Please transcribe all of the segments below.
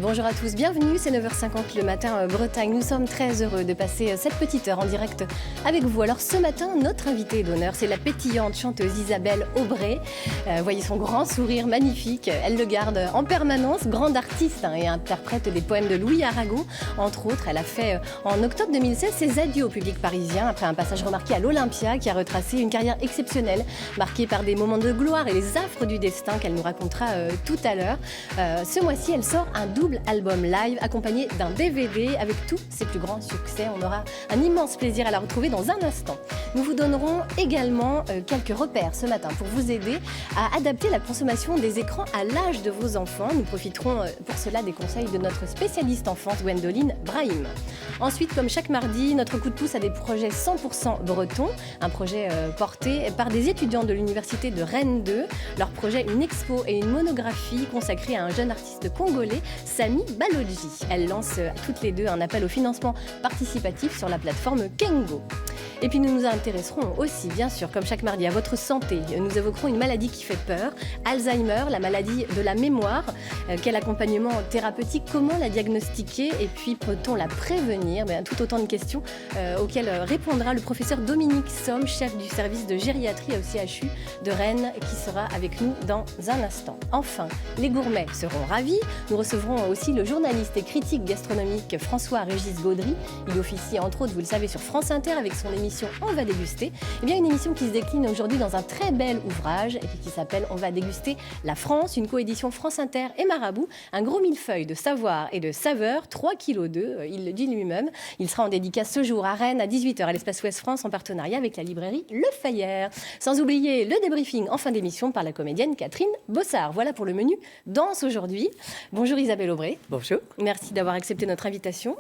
Bonjour à tous, bienvenue, c'est 9h50 le matin Bretagne. Nous sommes très heureux de passer cette petite heure en direct avec vous. Alors ce matin, notre invitée d'honneur, c'est la pétillante chanteuse Isabelle Aubray. Voyez son grand sourire magnifique, elle le garde en permanence. Grande artiste et interprète des poèmes de Louis Arago. Entre autres, elle a fait en octobre 2016 ses adieux au public parisien après un passage remarqué à l'Olympia qui a retracé une carrière exceptionnelle, marquée par des moments de gloire et les affres du destin qu'elle nous racontera tout à l'heure. Ce mois-ci, elle sort un double album live accompagné d'un DVD avec tous ses plus grands succès. On aura un immense plaisir à la retrouver dans un instant. Nous vous donnerons également quelques repères ce matin pour vous aider à adapter la consommation des écrans à l'âge de vos enfants. Nous profiterons pour cela des conseils de notre spécialiste enfance Gwendoline Brahim. Ensuite, comme chaque mardi, notre coup de pouce à des projets 100% bretons, un projet porté par des étudiants de l'université de Rennes 2. Leur projet, une expo et une monographie consacrée à un jeune artiste congolais, Samy Balodji. Elles lancent toutes les deux un appel au financement participatif sur la plateforme Kengo. Et puis nous nous intéresserons aussi, bien sûr, comme chaque mardi, à votre santé. Nous évoquerons une maladie qui fait peur, Alzheimer, la maladie de la mémoire. Quel accompagnement thérapeutique, comment la diagnostiquer et puis peut-on la prévenir? Tout autant de questions auxquelles répondra le professeur Dominique Somme, chef du service de gériatrie au CHU de Rennes, qui sera avec nous dans un instant. Enfin, les gourmets seront ravis. Nous recevrons aussi le journaliste et critique gastronomique François-Régis Gaudry. Il officie entre autres, vous le savez, sur France Inter avec son émission On va déguster. Eh bien, une émission qui se décline aujourd'hui dans un très bel ouvrage qui s'appelle On va déguster la France, une coédition France Inter et Marabout, un gros millefeuille de savoir et de saveurs, 3,2 kg, il le dit lui-même. Il sera en dédicace ce jour à Rennes à 18h à l'Espace Ouest France en partenariat avec la librairie Le Fayère. Sans oublier le débriefing en fin d'émission par la comédienne Catherine Bossard. Voilà pour le menu danse aujourd'hui. Bonjour Isabelle Aubray. Bonjour. Merci d'avoir accepté notre invitation.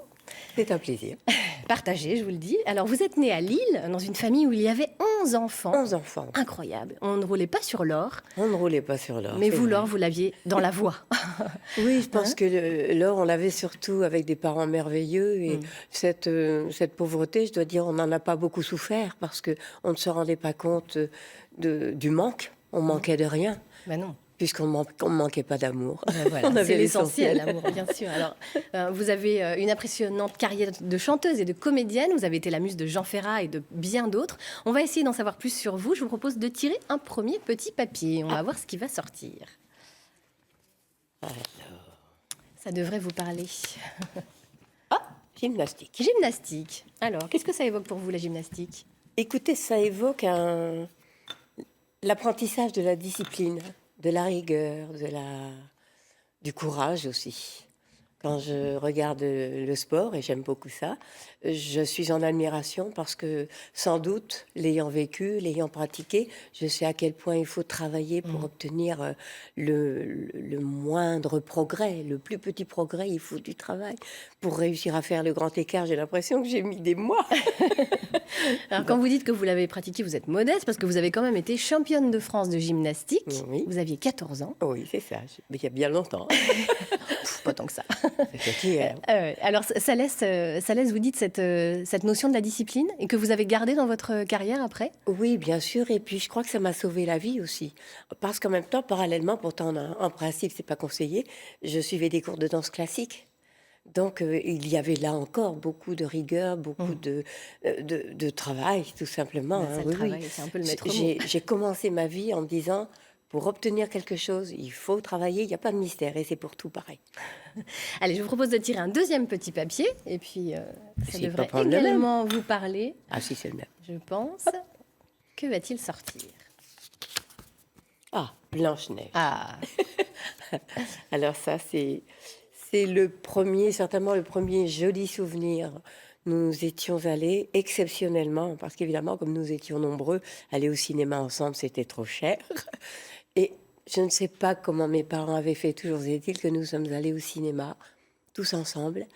C'est un plaisir. Partagé, je vous le dis. Alors, vous êtes née à Lille, dans une famille où il y avait 11 enfants. 11 enfants. Incroyable. On ne roulait pas sur l'or. On ne roulait pas sur l'or. Mais vous, l'or, vous l'aviez dans la voix. Oui, je pense que l'or, on l'avait surtout avec des parents merveilleux. Et cette pauvreté, je dois dire, on n'en a pas beaucoup souffert parce qu'on ne se rendait pas compte du manque. On manquait de rien. Ben non. Puisqu'on ne manquait pas d'amour. Voilà, c'est l'essentiel, l'amour, bien sûr. Alors, vous avez une impressionnante carrière de chanteuse et de comédienne. Vous avez été la muse de Jean Ferrat et de bien d'autres. On va essayer d'en savoir plus sur vous. Je vous propose de tirer un premier petit papier. On va voir ce qui va sortir. Alors. Ça devrait vous parler. Gymnastique. Gymnastique. Alors, qu'est-ce que ça évoque pour vous, la gymnastique? Écoutez, ça évoque l'apprentissage de la discipline, de la rigueur, du courage aussi. Quand je regarde le sport, et j'aime beaucoup ça, je suis en admiration parce que, sans doute, l'ayant vécu, l'ayant pratiqué, je sais à quel point il faut travailler pour obtenir le moindre progrès, le plus petit progrès. Il faut du travail pour réussir à faire le grand écart. J'ai l'impression que j'ai mis des mois. Alors, quand vous dites que vous l'avez pratiqué, vous êtes modeste parce que vous avez quand même été championne de France de gymnastique. Oui. Vous aviez 14 ans. Oui, c'est ça. Mais il y a bien longtemps. Pas tant que ça. C'est hier. Alors, ça laisse, vous dites, cette notion de la discipline et que vous avez gardée dans votre carrière après? Oui, bien sûr. Et puis, je crois que ça m'a sauvé la vie aussi. Parce qu'en même temps, parallèlement, pourtant, en principe, c'est pas conseillé, je suivais des cours de danse classique. Donc, il y avait là encore beaucoup de rigueur, beaucoup de travail, tout simplement. C'est le travail, c'est un peu le maître mot. J'ai commencé ma vie en me disant, pour obtenir quelque chose, il faut travailler, il n'y a pas de mystère. Et c'est pour tout pareil. Allez, je vous propose de tirer un deuxième petit papier. Et puis, ça Si, devrait pas prendre le également vous parler, Ah si, c'est le même. je pense. Que va-t-il sortir? Ah, Blanche-Neige. Ah, Alors ça, c'est le premier, certainement le premier joli souvenir. Nous étions allés exceptionnellement, parce qu'évidemment, comme nous étions nombreux, aller au cinéma ensemble, c'était trop cher. Et je ne sais pas comment mes parents avaient fait, toujours est-il que nous sommes allés au cinéma, tous ensemble,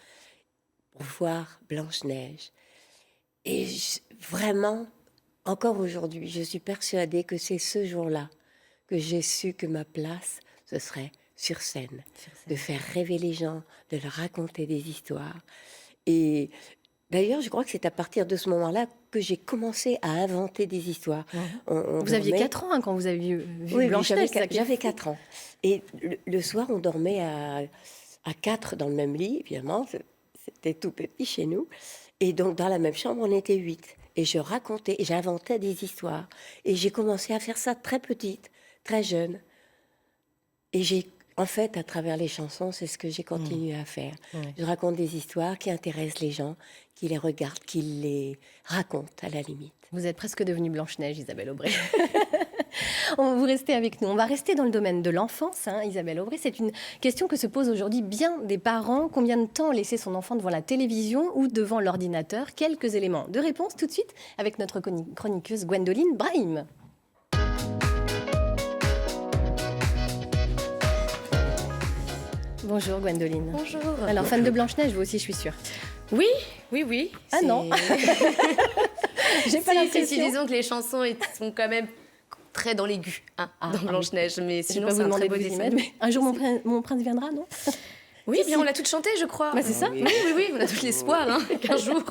pour voir Blanche-Neige. Et vraiment, encore aujourd'hui, je suis persuadée que c'est ce jour-là que j'ai su que ma place, ce serait sur scène, de faire rêver les gens, de leur raconter des histoires. Et d'ailleurs, je crois que c'est à partir de ce moment-là que j'ai commencé à inventer des histoires. vous aviez 4 ans quand vous avez vu Oui, Blanche-Neige. j'avais 4 ans. Et le soir, on dormait à 4 dans le même lit, évidemment, c'était tout petit chez nous. Et donc, dans la même chambre, on était 8. Et je racontais, et j'inventais des histoires. Et j'ai commencé à faire ça très petite, très jeune. Et en fait, à travers les chansons, c'est ce que j'ai continué à faire. Ouais. Je raconte des histoires qui intéressent les gens, qui les regardent, qui les racontent à la limite. Vous êtes presque devenue Blanche-Neige, Isabelle Aubray. Vous restez avec nous. On va rester dans le domaine de l'enfance, Isabelle Aubray. C'est une question que se posent aujourd'hui bien des parents. Combien de temps laisser son enfant devant la télévision ou devant l'ordinateur? Quelques éléments de réponse tout de suite avec notre chroniqueuse Gwendoline Brahim. Bonjour Gwendoline. Bonjour. Alors, fan de Blanche-Neige, vous aussi, je suis sûre. Oui. Ah non. J'ai pas l'impression. Disons que les chansons sont quand même très dans l'aigu dans Blanche-Neige, mais Je sinon vais pas c'est vous un très demander beau de vous y dessin. mettre, mais un jour mon prince viendra, non? Oui, bien on l'a toutes chanté, je crois. Bah, c'est ça. Oui, on a tout l'espoir qu'un jour.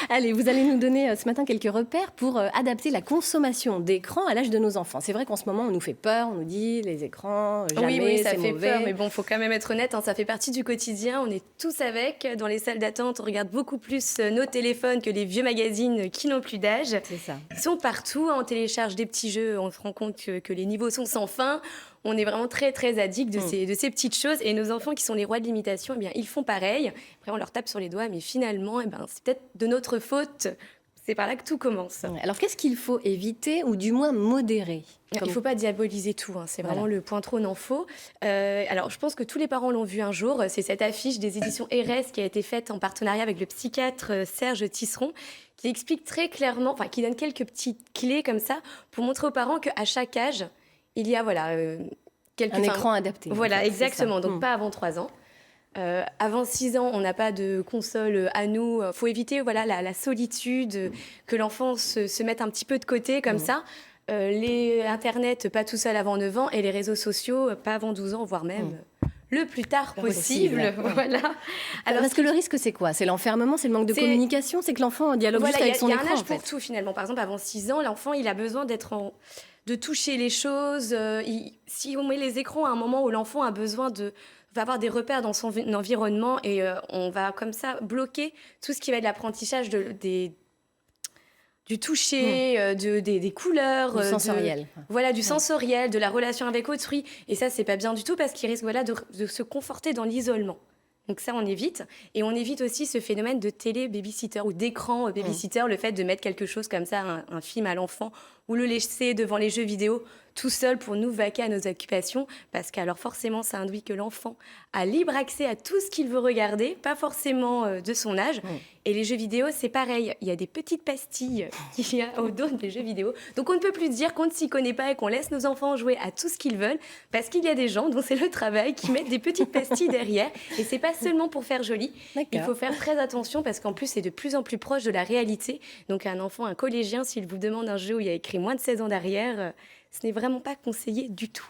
Allez, vous allez nous donner ce matin quelques repères pour adapter la consommation d'écran à l'âge de nos enfants. C'est vrai qu'en ce moment, on nous fait peur, on nous dit les écrans, jamais, Oui, ça c'est fait mauvais. peur, mais bon, faut quand même être honnête, ça fait partie du quotidien. On est tous avec. Dans les salles d'attente, on regarde beaucoup plus nos téléphones que les vieux magazines qui n'ont plus d'âge. C'est ça. Ils sont partout, on télécharge des petits jeux, on se rend compte que les niveaux sont sans fin. On est vraiment très, très addict de ces petites choses. Et nos enfants qui sont les rois de l'imitation, eh bien, ils font pareil. Après, on leur tape sur les doigts, mais finalement, eh ben, c'est peut-être de notre faute. C'est par là que tout commence. Alors, qu'est-ce qu'il faut éviter ou du moins modérer? Il ne faut pas diaboliser tout, c'est vraiment le point trop n'en faut. Alors, je pense que tous les parents l'ont vu un jour. C'est cette affiche des éditions RS qui a été faite en partenariat avec le psychiatre Serge Tisseron, qui explique très clairement, enfin, qui donne quelques petites clés comme ça pour montrer aux parents qu'à chaque âge, il y a un écran adapté. Voilà, en fait, exactement. Donc pas avant 3 ans. Avant 6 ans, on n'a pas de console à nous. Il faut éviter la solitude, que l'enfant se mette un petit peu de côté comme ça. Internet, pas tout seul avant 9 ans. Et les réseaux sociaux, pas avant 12 ans, voire même le plus tard possible. Voilà. Alors, parce que le risque, c'est quoi? C'est l'enfermement, c'est le manque de communication, c'est que l'enfant dialogue juste avec son écran. Il y a un âge pour tout, finalement. Par exemple, avant 6 ans, l'enfant, il a besoin de toucher les choses. Si on met les écrans à un moment où l'enfant a besoin va avoir des repères dans son environnement et on va comme ça bloquer tout ce qui va être l'apprentissage du toucher, des couleurs. Du sensoriel. Du sensoriel, de la relation avec autrui. Et ça, c'est pas bien du tout parce qu'il risque de se conforter dans l'isolement. Donc ça, on évite. Et on évite aussi ce phénomène de télé-babysitter ou d'écran babysitter, le fait de mettre quelque chose comme ça, un film à l'enfant, ou le laisser devant les jeux vidéo tout seul pour nous vaquer à nos occupations. Parce qu'alors forcément, ça induit que l'enfant a libre accès à tout ce qu'il veut regarder, pas forcément de son âge. Et les jeux vidéo, c'est pareil. Il y a des petites pastilles qu'il y a au dos des jeux vidéo. Donc on ne peut plus dire qu'on ne s'y connaît pas et qu'on laisse nos enfants jouer à tout ce qu'ils veulent. Parce qu'il y a des gens dont c'est le travail qui mettent des petites pastilles derrière. Et c'est pas seulement pour faire joli. Il faut faire très attention parce qu'en plus, c'est de plus en plus proche de la réalité. Donc un enfant, un collégien, s'il vous demande un jeu où il y a écrit moins de 16 ans derrière, ce n'est vraiment pas conseillé du tout.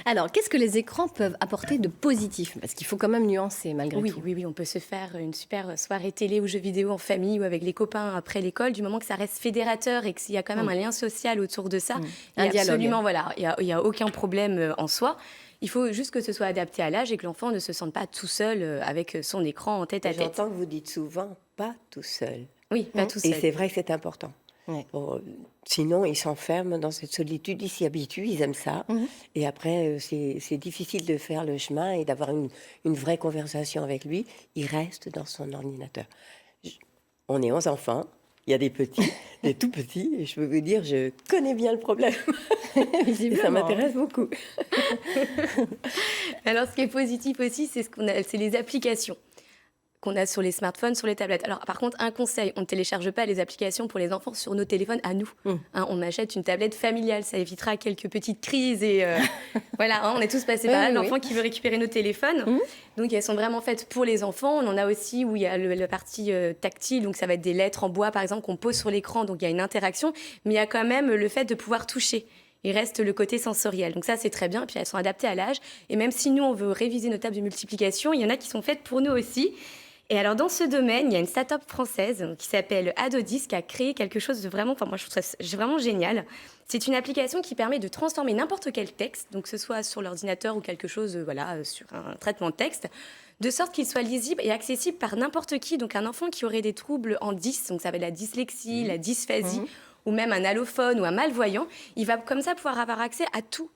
Alors, qu'est-ce que les écrans peuvent apporter de positif? Parce qu'il faut quand même nuancer malgré tout. Oui, on peut se faire une super soirée télé ou jeux vidéo en famille ou avec les copains après l'école, du moment que ça reste fédérateur et qu'il y a quand même un lien social autour de ça. Un dialogue. Absolument, il n'y a aucun problème en soi. Il faut juste que ce soit adapté à l'âge et que l'enfant ne se sente pas tout seul avec son écran en tête à tête. J'entends que vous dites souvent « pas tout seul ». Oui, pas tout seul. Et c'est vrai que c'est important. Ouais. Sinon, ils s'enferment dans cette solitude, ils s'y habituent, ils aiment ça. Et après, c'est difficile de faire le chemin et d'avoir une vraie conversation avec lui. Il reste dans son ordinateur. On est 11 enfants, il y a des petits, des tout petits, et je peux vous dire, je connais bien le problème. Et ça m'intéresse beaucoup. Alors, ce qui est positif aussi, c'est les applications qu'on a sur les smartphones, sur les tablettes. Alors, par contre, un conseil, on ne télécharge pas les applications pour les enfants sur nos téléphones à nous. On achète une tablette familiale, ça évitera quelques petites crises et on est tous passés par là, l'enfant qui veut récupérer nos téléphones. Donc, elles sont vraiment faites pour les enfants. On en a aussi où il y a la partie tactile, donc ça va être des lettres en bois, par exemple, qu'on pose sur l'écran, donc il y a une interaction, mais il y a quand même le fait de pouvoir toucher. Il reste le côté sensoriel. Donc ça, c'est très bien. Et puis, elles sont adaptées à l'âge. Et même si nous, on veut réviser nos tables de multiplication, il y en a qui sont faites pour nous aussi. Et alors, dans ce domaine, il y a une start-up française qui s'appelle Adodis qui a créé quelque chose de vraiment, enfin, moi, je trouve ça vraiment génial. C'est une application qui permet de transformer n'importe quel texte, donc que ce soit sur l'ordinateur ou quelque chose, sur un traitement de texte, de sorte qu'il soit lisible et accessible par n'importe qui. Donc, un enfant qui aurait des troubles en dys, donc ça va être la dyslexie, la dysphasie, ou même un allophone ou un malvoyant, il va comme ça pouvoir avoir accès à tout.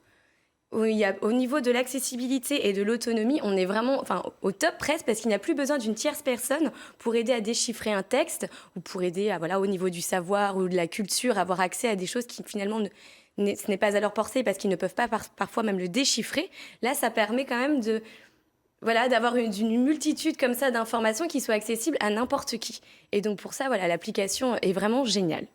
Au niveau de l'accessibilité et de l'autonomie, on est vraiment au top presque parce qu'il n'y a plus besoin d'une tierce personne pour aider à déchiffrer un texte ou pour aider au niveau du savoir ou de la culture, avoir accès à des choses qui finalement ce n'est pas à leur portée parce qu'ils ne peuvent pas parfois même le déchiffrer. Là, ça permet quand même d'avoir une multitude comme ça d'informations qui soient accessibles à n'importe qui. Et donc pour ça, l'application est vraiment géniale.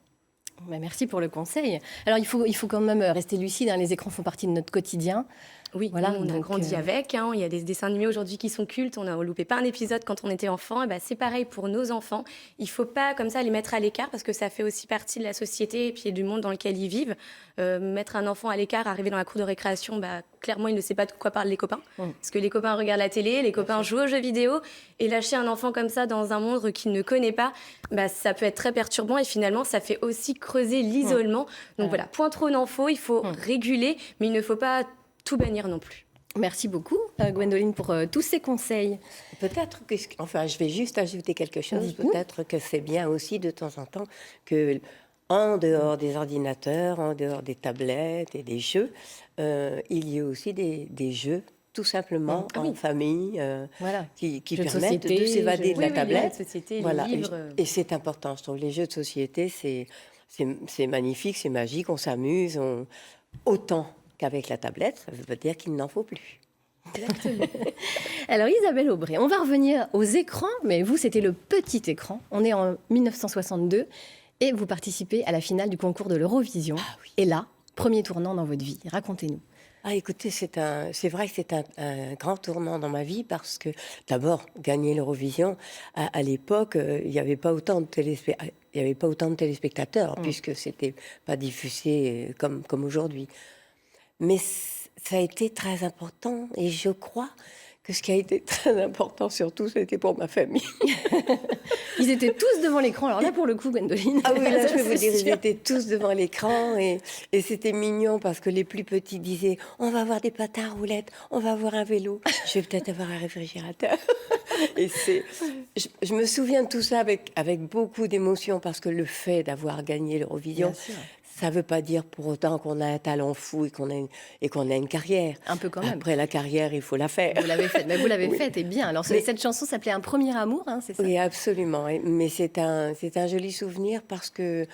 Merci pour le conseil. Alors, il faut quand même rester lucide, hein, les écrans font partie de notre quotidien. Oui, on a grandi avec. Il y a des dessins animés aujourd'hui qui sont cultes. On n'a loupé pas un épisode quand on était enfant. Et c'est pareil pour nos enfants. Il ne faut pas comme ça les mettre à l'écart parce que ça fait aussi partie de la société et puis du monde dans lequel ils vivent. Mettre un enfant à l'écart, arriver dans la cour de récréation, clairement, il ne sait pas de quoi parlent les copains. Parce que les copains regardent la télé, les copains jouent aux jeux vidéo. Et lâcher un enfant comme ça dans un monde qu'il ne connaît pas, ça peut être très perturbant. Et finalement, ça fait aussi creuser l'isolement. Donc point trop d'infos, il faut réguler, mais il ne faut pas tout bannir non plus. Merci beaucoup, Gwendoline, pour tous ces conseils. Peut-être que, je vais juste ajouter quelque chose. Peut-être que c'est bien aussi de temps en temps que, en dehors des ordinateurs, en dehors des tablettes et des jeux, il y a aussi des jeux, tout simplement, en famille, qui permettent de s'évader de la tablette. Les sociétés, les livres. Et c'est important, je trouve. Les jeux de société, c'est magnifique, c'est magique, on s'amuse, autant qu'avec la tablette, ça veut dire qu'il n'en faut plus. Exactement. Alors Isabelle Aubray, on va revenir aux écrans, mais vous, c'était le petit écran. On est en 1962 et vous participez à la finale du concours de l'Eurovision. Ah oui. Et là, premier tournant dans votre vie. Racontez-nous. Écoutez, c'est vrai que c'est un grand tournant dans ma vie parce que, d'abord, gagner l'Eurovision, à l'époque, il n'y avait pas autant de téléspectateurs, puisque c'était pas diffusé comme aujourd'hui. Mais ça a été très important et je crois que ce qui a été très important surtout, c'était pour ma famille. Ils étaient tous devant l'écran. Alors là, pour le coup, Gwendoline. Ah oui, là, je peux vous dire, ils étaient tous devant l'écran et c'était mignon parce que les plus petits disaient « On va avoir des patins à roulettes, on va avoir un vélo, je vais peut-être avoir un réfrigérateur. » Et je me souviens de tout ça avec beaucoup d'émotion parce que le fait d'avoir gagné l'Eurovision, ça ne veut pas dire pour autant qu'on a un talent fou et qu'on a une carrière. Un peu quand même. Après la carrière, il faut la faire. Vous l'avez faite, vous l'avez faite, et bien. Alors cette chanson s'appelait Un premier amour, hein, c'est ça? Oui, absolument. Mais c'est un joli souvenir parce que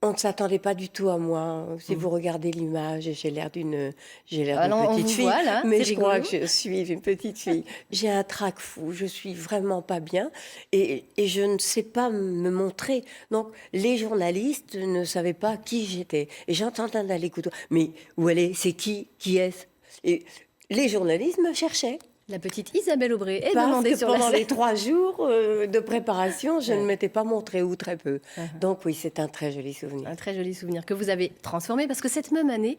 on ne s'attendait pas du tout à moi. Si vous regardez l'image, j'ai l'air d'une petite fille, là, mais je crois que je suis une petite fille. J'ai un trac fou, je suis vraiment pas bien et je ne sais pas me montrer. Donc les journalistes ne savaient pas qui j'étais. Et j'entendais dans l'écoute, mais où elle est? C'est qui? Qui est-ce? Et les journalistes me cherchaient. La petite Isabelle Aubray est Parce demandée que sur pendant la scène. les 3 jours de préparation, je ne m'étais pas montrée ou très peu. Donc oui, c'est un très joli souvenir. Un très joli souvenir que vous avez transformé parce que cette même année,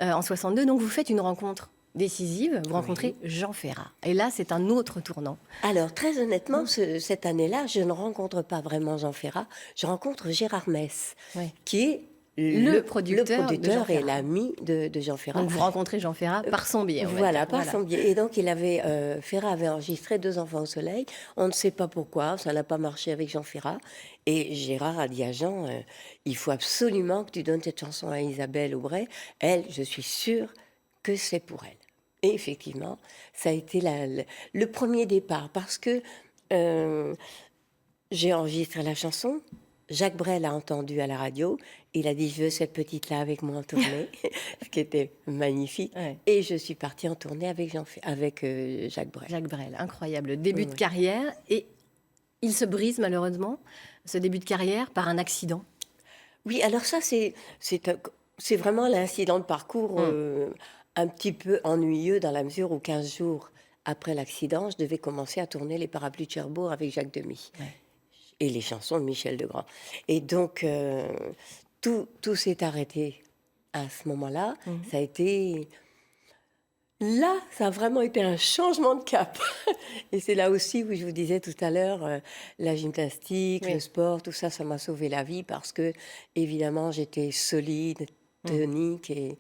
en 62, donc vous faites une rencontre décisive. Vous rencontrez Jean Ferrat. Et là, c'est un autre tournant. Alors, très honnêtement, cette année-là, je ne rencontre pas vraiment Jean Ferrat. Je rencontre Gérard Mess, qui est le producteur et l'ami de Jean Ferrat. Donc vous rencontrez Jean Ferrat par son biais. Son biais. Et donc Ferrat avait enregistré 2 enfants au soleil. On ne sait pas pourquoi, ça n'a pas marché avec Jean Ferrat. Et Gérard a dit à Jean, il faut absolument que tu donnes cette chanson à Isabelle Aubray. Elle, je suis sûre que c'est pour elle. Et effectivement, ça a été le premier départ parce que j'ai enregistré la chanson. Jacques Brel a entendu à la radio. Il a dit, je veux cette petite-là avec moi en tournée, ce qui était magnifique. Ouais. Et je suis partie en tournée avec Jacques Brel. Jacques Brel, incroyable. Début de carrière. Et il se brise malheureusement, ce début de carrière, par un accident. Oui, alors ça, c'est vraiment l'incident de parcours un petit peu ennuyeux dans la mesure où 15 jours après l'accident, je devais commencer à tourner Les Parapluies de Cherbourg avec Jacques Demy. Ouais. Et les chansons de Michel Legrand. Et donc, tout s'est arrêté à ce moment-là. Ça a été là, ça a vraiment été un changement de cap. Et c'est là aussi où je vous disais tout à l'heure, la gymnastique, Oui. le sport, tout ça, ça m'a sauvé la vie parce que, évidemment, j'étais solide, tonique et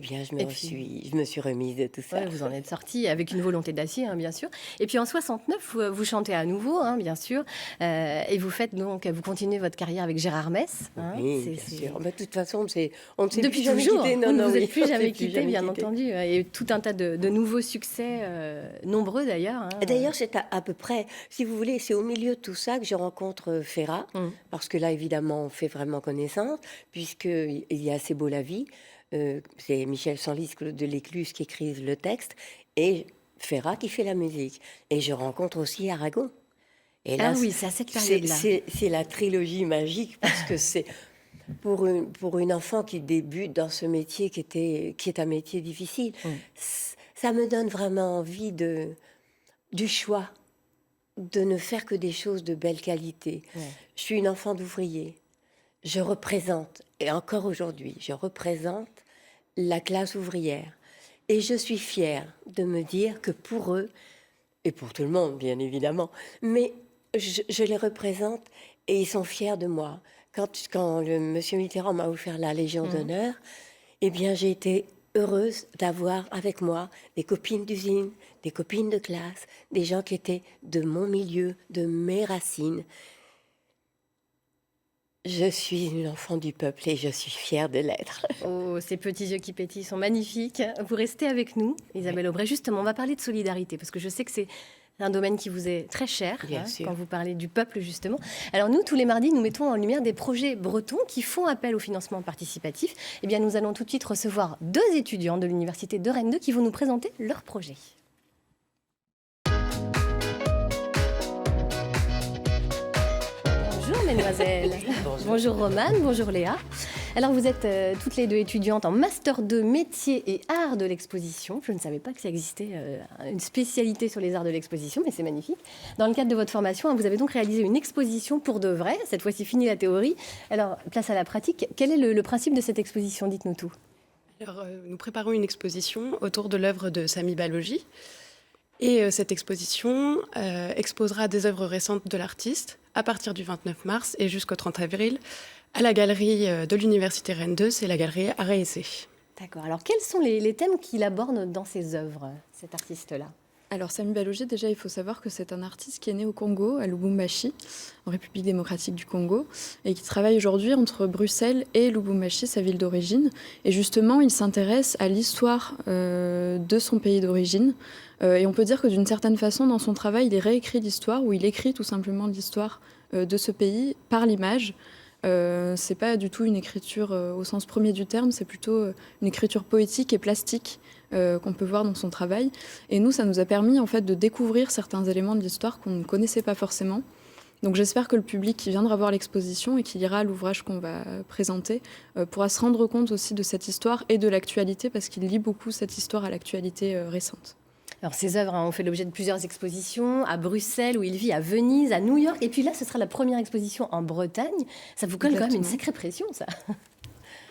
bien, Et puis, je me suis remise de tout ça. ouais, vous en êtes sorti avec une volonté d'acier, bien sûr. Et puis en 69, vous chantez à nouveau, bien sûr. Et vous faites donc, vous continuez votre carrière avec Gérard Mess. Oui, bien sûr. Mais de toute façon, on ne s'est Depuis plus jamais toujours, quitté. vous ne vous Oui, êtes plus on ne jamais s'est quitté, bien quitté. entendu. Et tout un tas de nouveaux succès, nombreux d'ailleurs. D'ailleurs, c'est à peu près, si vous voulez, c'est au milieu de tout ça que je rencontre Ferrat, parce que là, évidemment, on fait vraiment connaissance, puisqu'il y a C'est beau la vie. C'est Michel Senlis, Claude de l'Écluse qui écrivent le texte, et Ferrat qui fait la musique. Et je rencontre aussi Aragon. Et là, Ah oui, c'est à cette période-là. c'est la trilogie magique, parce que c'est pour une enfant qui débute dans ce métier qui est un métier difficile, ça me donne vraiment envie du choix, de ne faire que des choses de belle qualité. Ouais. Je suis une enfant d'ouvrier. Je représente, et encore aujourd'hui, je représente la classe ouvrière. Et je suis fière de me dire que pour eux, et pour tout le monde, bien évidemment, mais je les représente et ils sont fiers de moi. Quand le monsieur Mitterrand m'a offert la Légion d'honneur, eh bien, j'ai été heureuse d'avoir avec moi des copines d'usine, des copines de classe, des gens qui étaient de mon milieu, de mes racines. Je suis une enfant du peuple et je suis fière de l'être. Oh, ces petits yeux qui pétillent sont magnifiques. Vous restez avec nous, Isabelle Aubray. Justement, on va parler de solidarité, parce que je sais que c'est un domaine qui vous est très cher, Bien sûr. quand vous parlez du peuple, justement. Alors nous, tous les mardis, nous mettons en lumière des projets bretons qui font appel au financement participatif. Eh bien, nous allons tout de suite recevoir 2 étudiants de l'Université de Rennes 2 qui vont nous présenter leur projet. Bonjour, mesdemoiselles. Bonjour Romane, bonjour Léa. Alors vous êtes toutes les 2 étudiantes en Master 2 métiers et arts de l'exposition. Je ne savais pas que ça existait une spécialité sur les arts de l'exposition, mais c'est magnifique. Dans le cadre de votre formation, vous avez donc réalisé une exposition pour de vrai. Cette fois-ci, fini la théorie. Alors, place à la pratique. Quel est le principe de cette exposition? Dites-nous tout. Alors, nous préparons une exposition autour de l'œuvre de Sami Balogi. Et cette exposition exposera des œuvres récentes de l'artiste à partir du 29 mars et jusqu'au 30 avril à la galerie de l'Université Rennes 2, c'est la galerie Art et Essai. D'accord. Alors, quels sont les thèmes qu'il aborde dans ses œuvres, cet artiste-là? Alors Sami Balogi, déjà il faut savoir que c'est un artiste qui est né au Congo, à Lubumbashi, en République démocratique du Congo, et qui travaille aujourd'hui entre Bruxelles et Lubumbashi, sa ville d'origine. Et justement, il s'intéresse à l'histoire de son pays d'origine. Et on peut dire que d'une certaine façon, dans son travail, il réécrit l'histoire, ou il écrit tout simplement l'histoire de ce pays par l'image. C'est pas du tout une écriture au sens premier du terme, c'est plutôt une écriture poétique et plastique qu'on peut voir dans son travail. Et nous, ça nous a permis en fait de découvrir certains éléments de l'histoire qu'on ne connaissait pas forcément. Donc j'espère que le public qui viendra voir l'exposition et qui lira l'ouvrage qu'on va présenter pourra se rendre compte aussi de cette histoire et de l'actualité, parce qu'il lie beaucoup cette histoire à l'actualité récente. Alors, ces œuvres ont fait l'objet de plusieurs expositions, à Bruxelles, où il vit, à Venise, à New York. Et puis là, ce sera la première exposition en Bretagne. Ça vous colle quand même une sacrée pression, ça.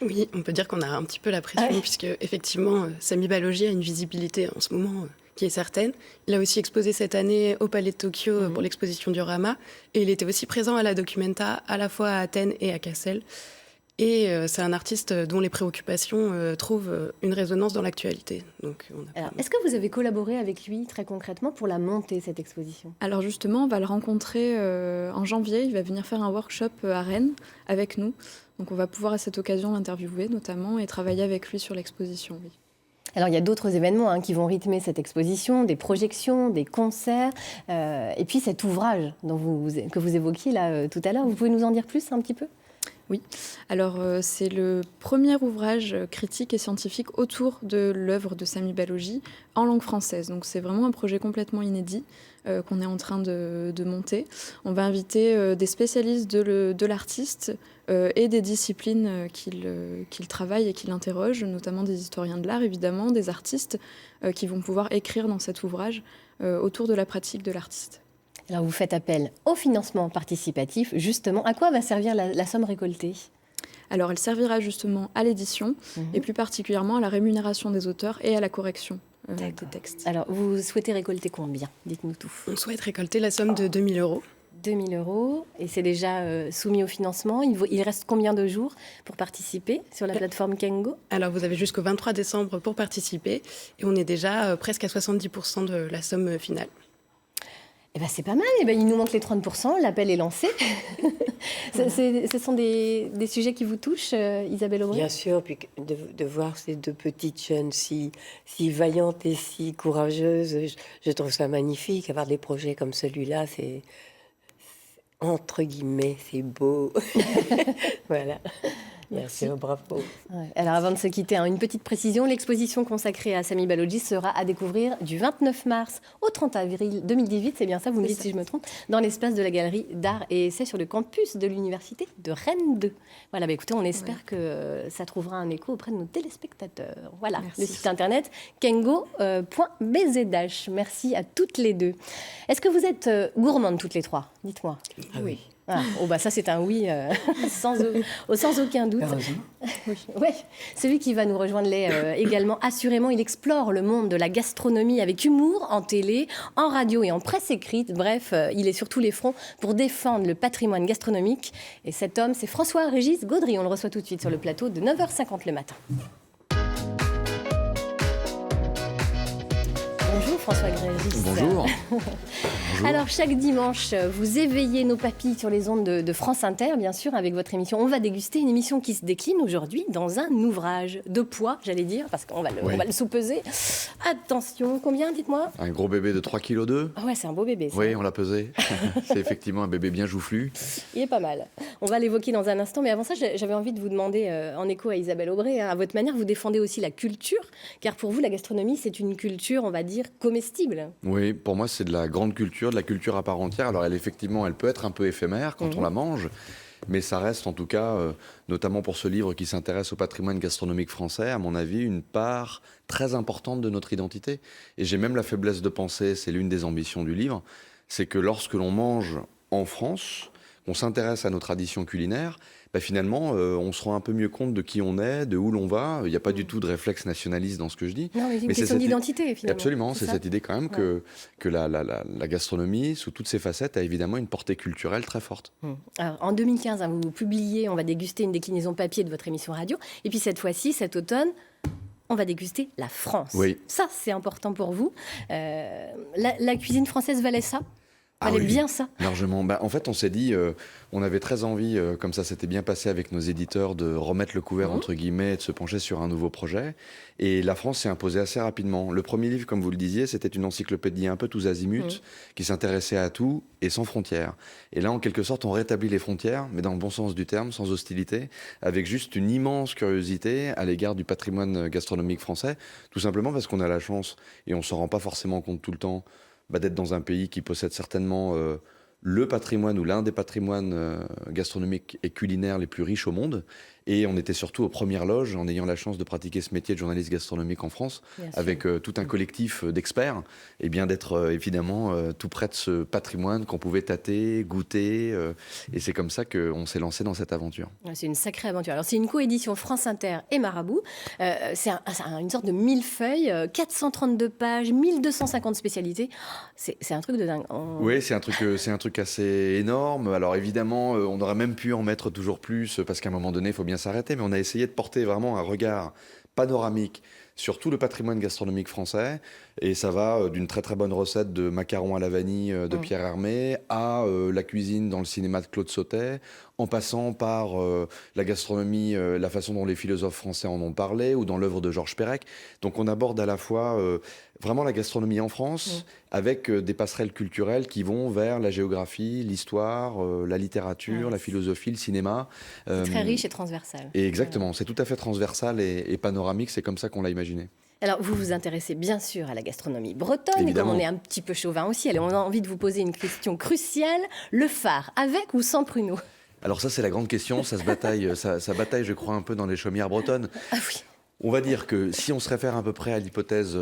Oui, on peut dire qu'on a un petit peu la pression, puisque effectivement, Sami Balogi a une visibilité en ce moment qui est certaine. Il a aussi exposé cette année au Palais de Tokyo pour l'exposition Diorama. Et il était aussi présent à la Documenta, à la fois à Athènes et à Cassel. Et c'est un artiste dont les préoccupations trouvent une résonance dans l'actualité. Donc, Alors, est-ce que vous avez collaboré avec lui très concrètement pour la monter, cette exposition? Alors justement, on va le rencontrer en janvier. Il va venir faire un workshop à Rennes avec nous. Donc on va pouvoir à cette occasion l'interviewer notamment et travailler avec lui sur l'exposition. Oui. Alors, il y a d'autres événements qui vont rythmer cette exposition, des projections, des concerts, et puis cet ouvrage que vous évoquiez là tout à l'heure. Vous pouvez nous en dire plus un petit peu? Oui, alors c'est le premier ouvrage critique et scientifique autour de l'œuvre de Sami Balogi en langue française. Donc c'est vraiment un projet complètement inédit qu'on est en train de monter. On va inviter des spécialistes de l'artiste et des disciplines qu'il travaille et qu'il interroge, notamment des historiens de l'art évidemment, des artistes qui vont pouvoir écrire dans cet ouvrage autour de la pratique de l'artiste. Alors, vous faites appel au financement participatif, justement. À quoi va servir la somme récoltée? Alors, elle servira justement à l'édition et plus particulièrement à la rémunération des auteurs et à la correction de texte. Alors, vous souhaitez récolter combien? Dites-nous tout. On souhaite récolter la somme de 2 000 €. 2 000 € et c'est déjà soumis au financement. Il reste combien de jours pour participer sur la plateforme Kengo? Alors, vous avez jusqu'au 23 décembre pour participer et on est déjà presque à 70% de la somme finale. Eh ben, c'est pas mal. Eh ben, il nous manque les 30%. L'appel est lancé. Ce sont des sujets qui vous touchent, Isabelle Aubry? Bien sûr, puis de voir ces deux petites jeunes si vaillantes et si courageuses, je trouve ça magnifique. Avoir des projets comme celui-là, c'est entre guillemets, c'est beau. Voilà. Merci. Merci, bravo. Ouais. Alors avant de se quitter, une petite précision, l'exposition consacrée à Sami Balogi sera à découvrir du 29 mars au 30 avril 2018, c'est bien ça, vous me dites si je me trompe, dans l'espace de la Galerie d'Art et Essai sur le campus de l'Université de Rennes 2. Voilà, écoutez, on espère que ça trouvera un écho auprès de nos téléspectateurs. Voilà, Merci. le site internet kengo.bzh. Merci à toutes les deux. Est-ce que vous êtes gourmandes toutes les trois? Dites-moi. Ah oui. Ah, ça c'est un oui sans aucun doute. Oui. Ouais. Celui qui va nous rejoindre également, assurément, il explore le monde de la gastronomie avec humour, en télé, en radio et en presse écrite. Bref, il est sur tous les fronts pour défendre le patrimoine gastronomique. Et cet homme, c'est François-Régis Gaudry. On le reçoit tout de suite sur le plateau de 9h50 le matin. Bonjour François-Régis. Bonjour. Alors chaque dimanche, vous éveillez nos papilles sur les ondes de France Inter, bien sûr, avec votre émission. On va déguster une émission qui se décline aujourd'hui dans un ouvrage de poids, j'allais dire, parce qu'on va le sous-peser. Attention, combien, dites-moi? Un gros bébé de 3,2 kg. Ah ouais, c'est un beau bébé, ça. Oui, on l'a pesé. C'est effectivement un bébé bien joufflu. Il est pas mal. On va l'évoquer dans un instant, mais avant ça, j'avais envie de vous demander, en écho à Isabelle Aubray, à votre manière, vous défendez aussi la culture, car pour vous, la gastronomie, c'est une culture, on va dire, comestible. Oui, pour moi, c'est de la grande culture, de la culture à part entière. Alors, elle peut être un peu éphémère quand on la mange, mais ça reste en tout cas, notamment pour ce livre qui s'intéresse au patrimoine gastronomique français, à mon avis, une part très importante de notre identité. Et j'ai même la faiblesse de penser, c'est l'une des ambitions du livre, c'est que lorsque l'on mange en France, qu'on s'intéresse à nos traditions culinaires, finalement, on se rend un peu mieux compte de qui on est, de où l'on va. Il n'y a pas du tout de réflexe nationaliste dans ce que je dis. Non, mais c'est une question d'identité, finalement. Absolument, c'est cette idée quand même que la gastronomie, sous toutes ses facettes, a évidemment une portée culturelle très forte. Alors, en 2015, vous publiez, on va déguster une déclinaison papier de votre émission radio. Et puis cette fois-ci, cet automne, on va déguster la France. Oui. Ça, c'est important pour vous. La cuisine française valait ça? Valait bien ça? Largement. En fait, on s'est dit, on avait très envie, comme ça s'était bien passé avec nos éditeurs, de remettre le couvert, entre guillemets, et de se pencher sur un nouveau projet. Et la France s'est imposée assez rapidement. Le premier livre, comme vous le disiez, c'était une encyclopédie un peu tous azimuts, qui s'intéressait à tout et sans frontières. Et là, en quelque sorte, on rétablit les frontières, mais dans le bon sens du terme, sans hostilité, avec juste une immense curiosité à l'égard du patrimoine gastronomique français, tout simplement parce qu'on a la chance, et on s'en rend pas forcément compte tout le temps, d'être dans un pays qui possède certainement le patrimoine ou l'un des patrimoines gastronomiques et culinaires les plus riches au monde. Et on était surtout aux premières loges en ayant la chance de pratiquer ce métier de journaliste gastronomique en France, avec tout un collectif d'experts, et bien d'être évidemment tout près de ce patrimoine qu'on pouvait tâter, goûter. Et c'est comme ça qu'on s'est lancé dans cette aventure. C'est une sacrée aventure. Alors c'est une coédition France Inter et Marabout. C'est une sorte de millefeuille, 432 pages, 1250 spécialités. C'est un truc de dingue. Oui, c'est un truc assez énorme. Alors évidemment, on aurait même pu en mettre toujours plus, parce qu'à un moment donné, il faut bien s'arrêter, mais on a essayé de porter vraiment un regard panoramique sur tout le patrimoine gastronomique français, et ça va d'une très très bonne recette de macarons à la vanille de Pierre Hermé à la cuisine dans le cinéma de Claude Sautet, en passant par la gastronomie, la façon dont les philosophes français en ont parlé, ou dans l'œuvre de Georges Perec. Donc on aborde à la fois vraiment la gastronomie en France, avec des passerelles culturelles qui vont vers la géographie, l'histoire, la littérature, la philosophie, le cinéma. C'est très riche et transversal. Et exactement, c'est tout à fait transversal et panoramique, c'est comme ça qu'on l'a imaginé. Alors, vous vous intéressez bien sûr à la gastronomie bretonne, Évidemment. et comme on est un petit peu chauvin aussi, on a envie de vous poser une question cruciale. Le phare, avec ou sans pruneaux? Alors ça, c'est la grande question, ça se bataille, ça bataille, je crois, un peu dans les chaumières bretonnes. Ah oui. On va dire que si on se réfère à peu près à l'hypothèse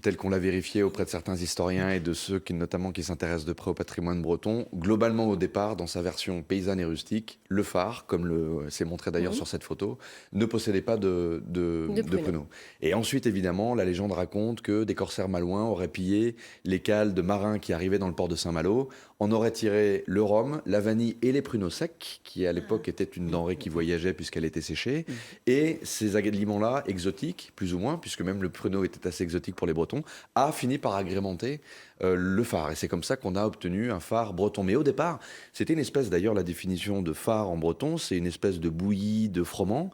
telle qu'on l'a vérifiée auprès de certains historiens et de ceux notamment qui s'intéressent de près au patrimoine breton, globalement au départ, dans sa version paysanne et rustique, le phare, comme c'est montré d'ailleurs sur cette photo, ne possédait pas de pruneaux. Et ensuite, évidemment, la légende raconte que des corsaires malouins auraient pillé les cales de marins qui arrivaient dans le port de Saint-Malo, en auraient tiré le rhum, la vanille et les pruneaux secs, qui à l'époque était une denrée qui voyageait puisqu'elle était séchée, et ces aliments-là exotique, plus ou moins, puisque même le pruneau était assez exotique pour les Bretons, a fini par agrémenter le phare. Et c'est comme ça qu'on a obtenu un phare breton. Mais au départ, c'était une espèce, d'ailleurs, la définition de phare en breton, c'est une espèce de bouillie de froment.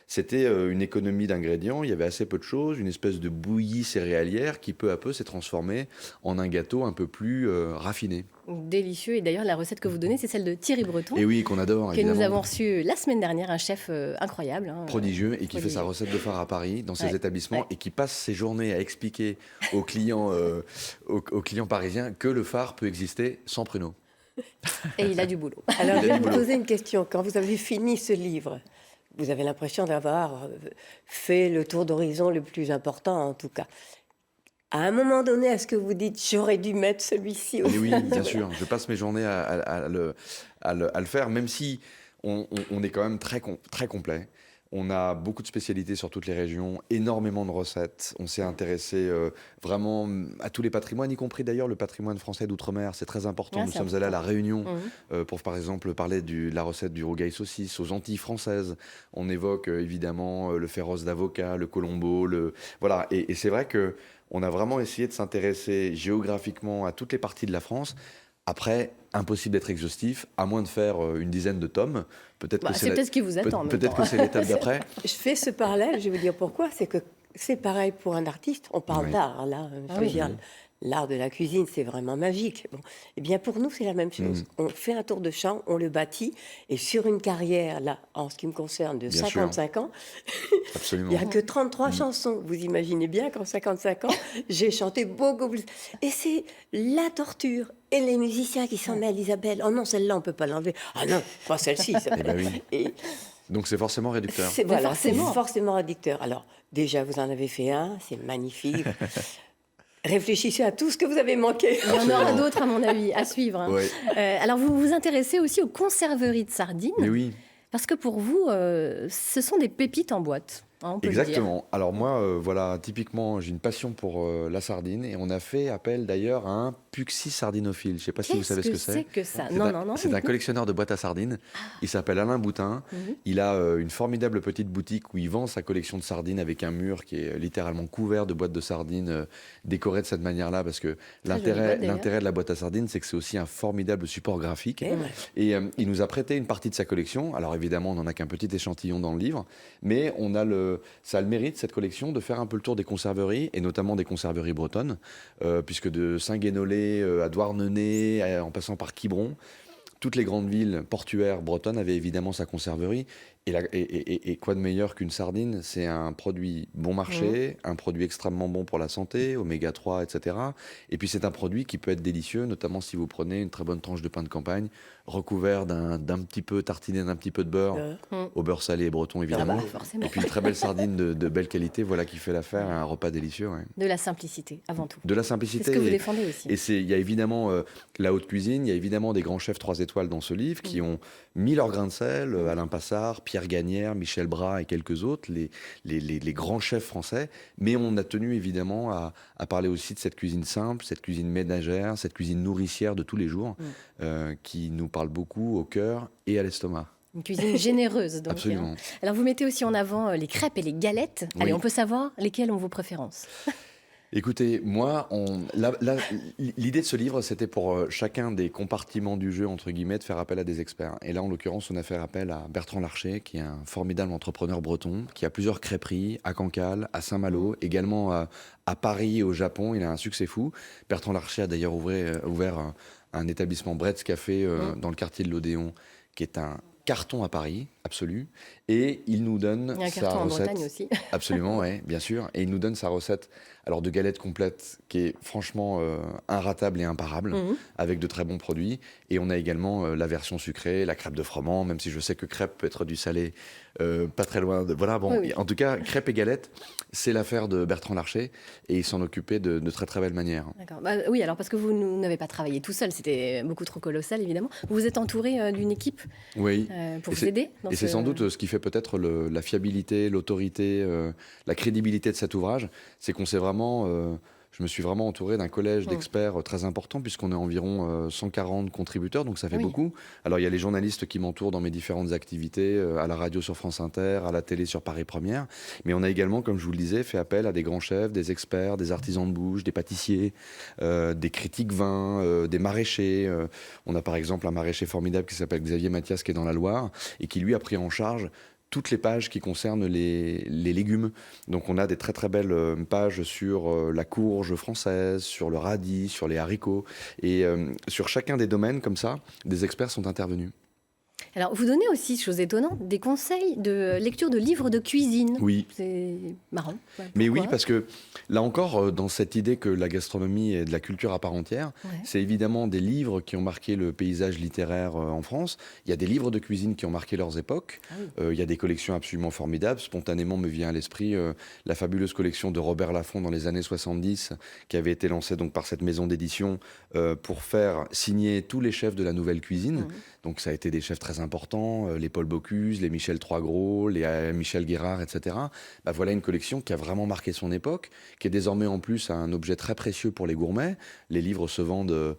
C'était une économie d'ingrédients, il y avait assez peu de choses, une espèce de bouillie céréalière qui peu à peu s'est transformée en un gâteau un peu plus raffiné. Délicieux. Et d'ailleurs, la recette que vous donnez, c'est celle de Thierry Breton. Et oui, qu'on adore, que évidemment. nous avons reçu la semaine dernière, un chef incroyable. Prodigieux, et qui fait sa recette de phare à Paris, dans ses établissements, et qui passe ses journées à expliquer aux clients, aux clients parisiens que le phare peut exister sans pruneaux. Et il a du boulot. Alors, je vais vous poser une question. Quand vous avez fini ce livre, vous avez l'impression d'avoir fait le tour d'horizon le plus important, en tout cas. À un moment donné, est-ce que vous dites j'aurais dû mettre celui-ci aussi? Oui, bien sûr. Je passe mes journées à le faire, même si on est quand même très complet. On a beaucoup de spécialités sur toutes les régions, énormément de recettes. On s'est intéressé vraiment à tous les patrimoines, y compris d'ailleurs le patrimoine français d'outre-mer. C'est très important. Nous sommes allés à La Réunion pour, par exemple, parler de la recette du rougail saucisse aux Antilles françaises. On évoque évidemment le féroce d'avocat, le colombo. Voilà. Et c'est vrai qu'on a vraiment essayé de s'intéresser géographiquement à toutes les parties de la France. Après, impossible d'être exhaustif, à moins de faire une dizaine de tomes. Peut-être que c'est peut-être ce qui vous attend. Peut-être que c'est l'étape d'après. Je fais ce parallèle, je vais vous dire pourquoi. C'est que c'est pareil pour un artiste. On parle d'art, là. Je veux dire, l'art de la cuisine, c'est vraiment magique. Bon. Eh bien, pour nous, c'est la même chose. On fait un tour de champ, on le bâtit, et sur une carrière, là, en ce qui me concerne, de 55 ans, Absolument. il n'y a que 33 chansons. Vous imaginez bien qu'en 55 ans, j'ai chanté beaucoup plus. Et c'est la torture. Et les musiciens qui s'en mêlent, Isabelle. Oh non, celle-là, on ne peut pas l'enlever. Ah non, pas celle-ci. Eh ben oui. Et donc c'est forcément réducteur. c'est forcément réducteur. Alors, déjà, vous en avez fait un, c'est magnifique. Réfléchissez à tout ce que vous avez manqué. Il y en aura d'autres, à mon avis, à suivre. Ouais. Alors, vous vous intéressez aussi aux conserveries de sardines. Mais oui. Parce que pour vous, ce sont des pépites en boîte. On peut Exactement. Alors moi, voilà, typiquement, j'ai une passion pour la sardine et on a fait appel d'ailleurs à un Puxi sardinophile. Je ne sais pas si vous savez ce que c'est. Qu'est-ce que c'est que ça? Non. C'est un collectionneur de boîtes à sardines. Il s'appelle Alain Boutin. Il a une formidable petite boutique où il vend sa collection de sardines avec un mur qui est littéralement couvert de boîtes de sardines décorées de cette manière-là parce que l'intérêt de la boîte à sardines, c'est que c'est aussi un formidable support graphique. Et il nous a prêté une partie de sa collection. Alors évidemment, on n'en a qu'un petit échantillon dans le livre, mais ça a le mérite, cette collection, de faire un peu le tour des conserveries, et notamment des conserveries bretonnes, puisque de Saint-Guénolé à Douarnenez, en passant par Quiberon, toutes les grandes villes portuaires bretonnes avaient évidemment sa conserverie. Et quoi de meilleur qu'une sardine? C'est un produit bon marché, un produit extrêmement bon pour la santé, oméga 3, etc. Et puis c'est un produit qui peut être délicieux, notamment si vous prenez une très bonne tranche de pain de campagne, recouvert d'un petit peu, tartiné d'un petit peu de beurre, au beurre salé et breton évidemment. forcément. Et puis une très belle sardine de belle qualité, voilà qui fait l'affaire, un repas délicieux. Ouais. De la simplicité, avant tout. De la simplicité. C'est ce que vous défendez aussi. Et il y a évidemment la haute cuisine, il y a évidemment des grands chefs 3 étoiles dans ce livre qui ont mis leur grain de sel, Alain Passard, Pierre Gagnère, Michel Bras et quelques autres, les grands chefs français. Mais on a tenu évidemment à parler aussi de cette cuisine simple, cette cuisine ménagère, cette cuisine nourricière de tous les jours, qui nous parle beaucoup au cœur et à l'estomac. Une cuisine généreuse, donc. Absolument. Alors, vous mettez aussi en avant les crêpes et les galettes. Oui. Allez, on peut savoir lesquelles ont vos préférences. Écoutez, moi, l'idée de ce livre, c'était pour chacun des compartiments du jeu, entre guillemets, de faire appel à des experts. Et là, en l'occurrence, on a fait appel à Bertrand Larcher, qui est un formidable entrepreneur breton, qui a plusieurs crêperies à Cancale, à Saint-Malo, également à Paris et au Japon. Il a un succès fou. Bertrand Larcher a d'ailleurs ouvert un établissement Bretz Café dans le quartier de l'Odéon, qui est un carton à Paris, absolu. Et il nous donne Il y a un sa carton en recette. Bretagne aussi. Absolument, oui, bien sûr. Et il nous donne sa recette alors de galette complète qui est franchement inratable et imparable, Mhm. avec de très bons produits. Et on a également la version sucrée, la crêpe de froment, même si je sais que crêpe peut être du salé, pas très loin de... Voilà, bon, Oui, oui. en tout cas, crêpe et galette, c'est l'affaire de Bertrand Larcher et il s'en occupait de très très belle manière. D'accord. Bah, oui, alors parce que vous n'avez pas travaillé tout seul, c'était beaucoup trop colossal évidemment. Vous vous êtes entouré d'une équipe Oui. pour Et vous aider dans Et c'est ce- sans doute ce qui fait peut-être la fiabilité, l'autorité, la crédibilité de cet ouvrage, c'est qu'on s'est vraiment, je me suis vraiment entouré d'un collège d'experts très important, puisqu'on est environ 140 contributeurs, donc ça fait Oui. beaucoup. Alors il y a les journalistes qui m'entourent dans mes différentes activités, à la radio sur France Inter, à la télé sur Paris Première, mais on a également, comme je vous le disais, fait appel à des grands chefs, des experts, des artisans de bouche, des pâtissiers, des critiques vins, des maraîchers. On a par exemple un maraîcher formidable qui s'appelle Xavier Mathias, qui est dans la Loire, et qui lui a pris en charge toutes les pages qui concernent les légumes. Donc on a des très très belles pages sur la courge française, sur le radis, sur les haricots. Et sur chacun des domaines, comme ça, des experts sont intervenus. Alors, vous donnez aussi, chose étonnante, des conseils de lecture de livres de cuisine. Oui. C'est marrant. Ouais, Mais oui, pourquoi parce que là encore, dans cette idée que la gastronomie est de la culture à part entière, Ouais. c'est évidemment des livres qui ont marqué le paysage littéraire en France. Il y a des livres de cuisine qui ont marqué leurs époques. Ah oui. Il y a des collections absolument formidables. Spontanément me vient à l'esprit la fabuleuse collection de Robert Laffont dans les années 70, qui avait été lancée donc par cette maison d'édition pour faire signer tous les chefs de la nouvelle cuisine. Mhm. Donc ça a été des chefs très importants, les Paul Bocuse, les Michel Troisgros, les Michel Guérard, etc. Bah, voilà une collection qui a vraiment marqué son époque, qui est désormais en plus un objet très précieux pour les gourmets. Les livres se vendent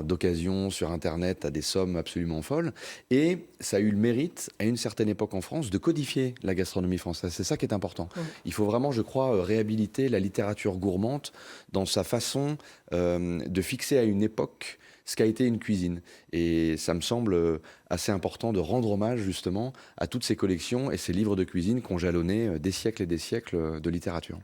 d'occasion sur Internet à des sommes absolument folles. Et ça a eu le mérite, à une certaine époque en France, de codifier la gastronomie française. C'est ça qui est important. Mhm. Il faut vraiment, je crois, réhabiliter la littérature gourmande dans sa façon de fixer à une époque ce qu'a été une cuisine. Et ça me semble assez important de rendre hommage justement à toutes ces collections et ces livres de cuisine qui ont jalonné des siècles et des siècles de littérature.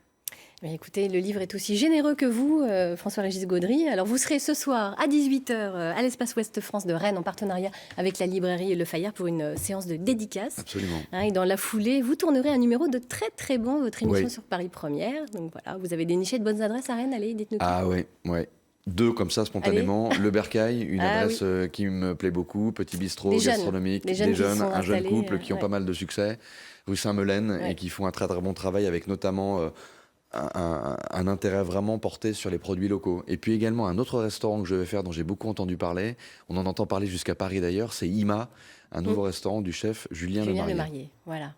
Mais écoutez, le livre est aussi généreux que vous, François-Régis Gaudry. Alors, vous serez ce soir à 18h à l'Espace Ouest France de Rennes en partenariat avec la librairie Le Fayard pour une séance de dédicace. Absolument. Et dans la foulée, vous tournerez un numéro de Très Très Bon, votre émission Oui. sur Paris Première. Donc voilà, vous avez déniché de bonnes adresses à Rennes. Allez, dites-nous tout. Ah ouais, ouais. Deux comme ça spontanément. Le Bercail, une Ah adresse qui me plaît beaucoup. Petit bistrot Des jeunes. gastronomique, Des jeunes qui sont un jeune installés, couple qui ont ouais. pas mal de succès. Rue Saint-Melaine Ouais. et qui font un très très bon travail avec notamment un intérêt vraiment porté sur les produits locaux. Et puis également un autre restaurant que je vais faire dont j'ai beaucoup entendu parler, on en entend parler jusqu'à Paris d'ailleurs, c'est Ima, un nouveau restaurant du chef Julien Julien Lemarié. Lemarié. Voilà.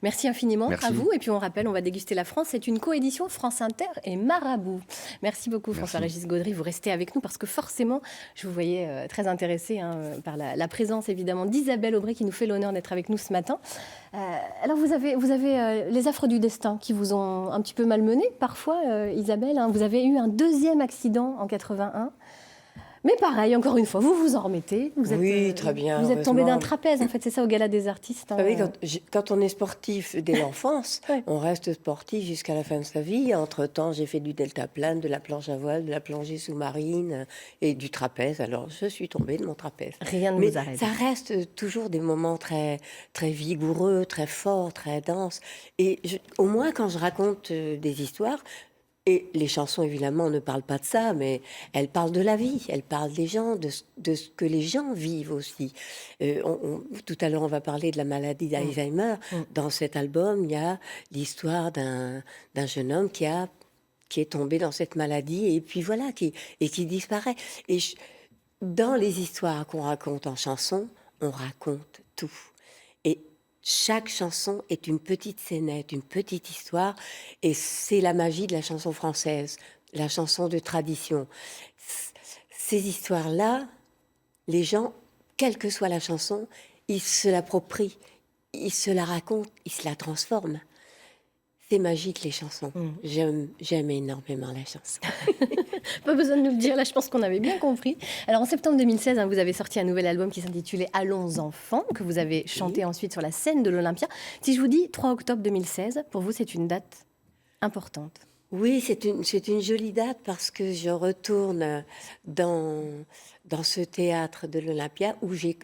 Merci infiniment Merci. à vous. Et puis on rappelle, on va déguster la France. C'est une coédition France Inter et Marabout. Merci beaucoup Merci. François-Régis Gaudry. Vous restez avec nous parce que forcément, je vous voyais très intéressé par la présence évidemment d'Isabelle Aubray qui nous fait l'honneur d'être avec nous ce matin. Alors vous avez les affres du destin qui vous ont un petit peu malmené parfois, Isabelle. Hein. Vous avez eu un deuxième accident en 81. Mais pareil, encore une fois, vous vous en remettez. Vous êtes, Oui, très bien, Vous êtes tombé d'un heureusement. trapèze, en fait, c'est ça, au Gala des artistes. Hein. Ah oui, quand on est sportif dès l'enfance, Ouais. on reste sportif jusqu'à la fin de sa vie. Entre-temps, j'ai fait du deltaplane, de la planche à voile, de la plongée sous-marine et du trapèze. Alors, je suis tombée de mon trapèze. Rien ne Mais vous arrête. ça reste toujours des moments très, très vigoureux, très forts, très denses. Et au moins, quand je raconte des histoires, et les chansons, évidemment, ne parlent pas de ça, mais elles parlent de la vie, elles parlent des gens, de ce que les gens vivent aussi. Tout à l'heure, on va parler de la maladie d'Alzheimer. Dans cet album, il y a l'histoire d'un jeune homme qui est tombé dans cette maladie et puis voilà, qui disparaît. Et dans les histoires qu'on raconte en chanson, on raconte tout. Et chaque chanson est une petite scénette, une petite histoire, et c'est la magie de la chanson française, la chanson de tradition. Ces histoires-là, les gens, quelle que soit la chanson, ils se l'approprient, ils se la racontent, ils se la transforment. C'est magique, les chansons. J'aime énormément la chanson. Pas besoin de nous le dire, là je pense qu'on avait bien compris. Alors en septembre 2016, vous avez sorti un nouvel album qui s'intitulait Allons enfants, que vous avez chanté ensuite sur la scène de l'Olympia. Si je vous dis 3 octobre 2016, pour vous c'est une date importante. Oui, c'est une jolie date parce que je retourne dans ce théâtre de l'Olympia où j'ai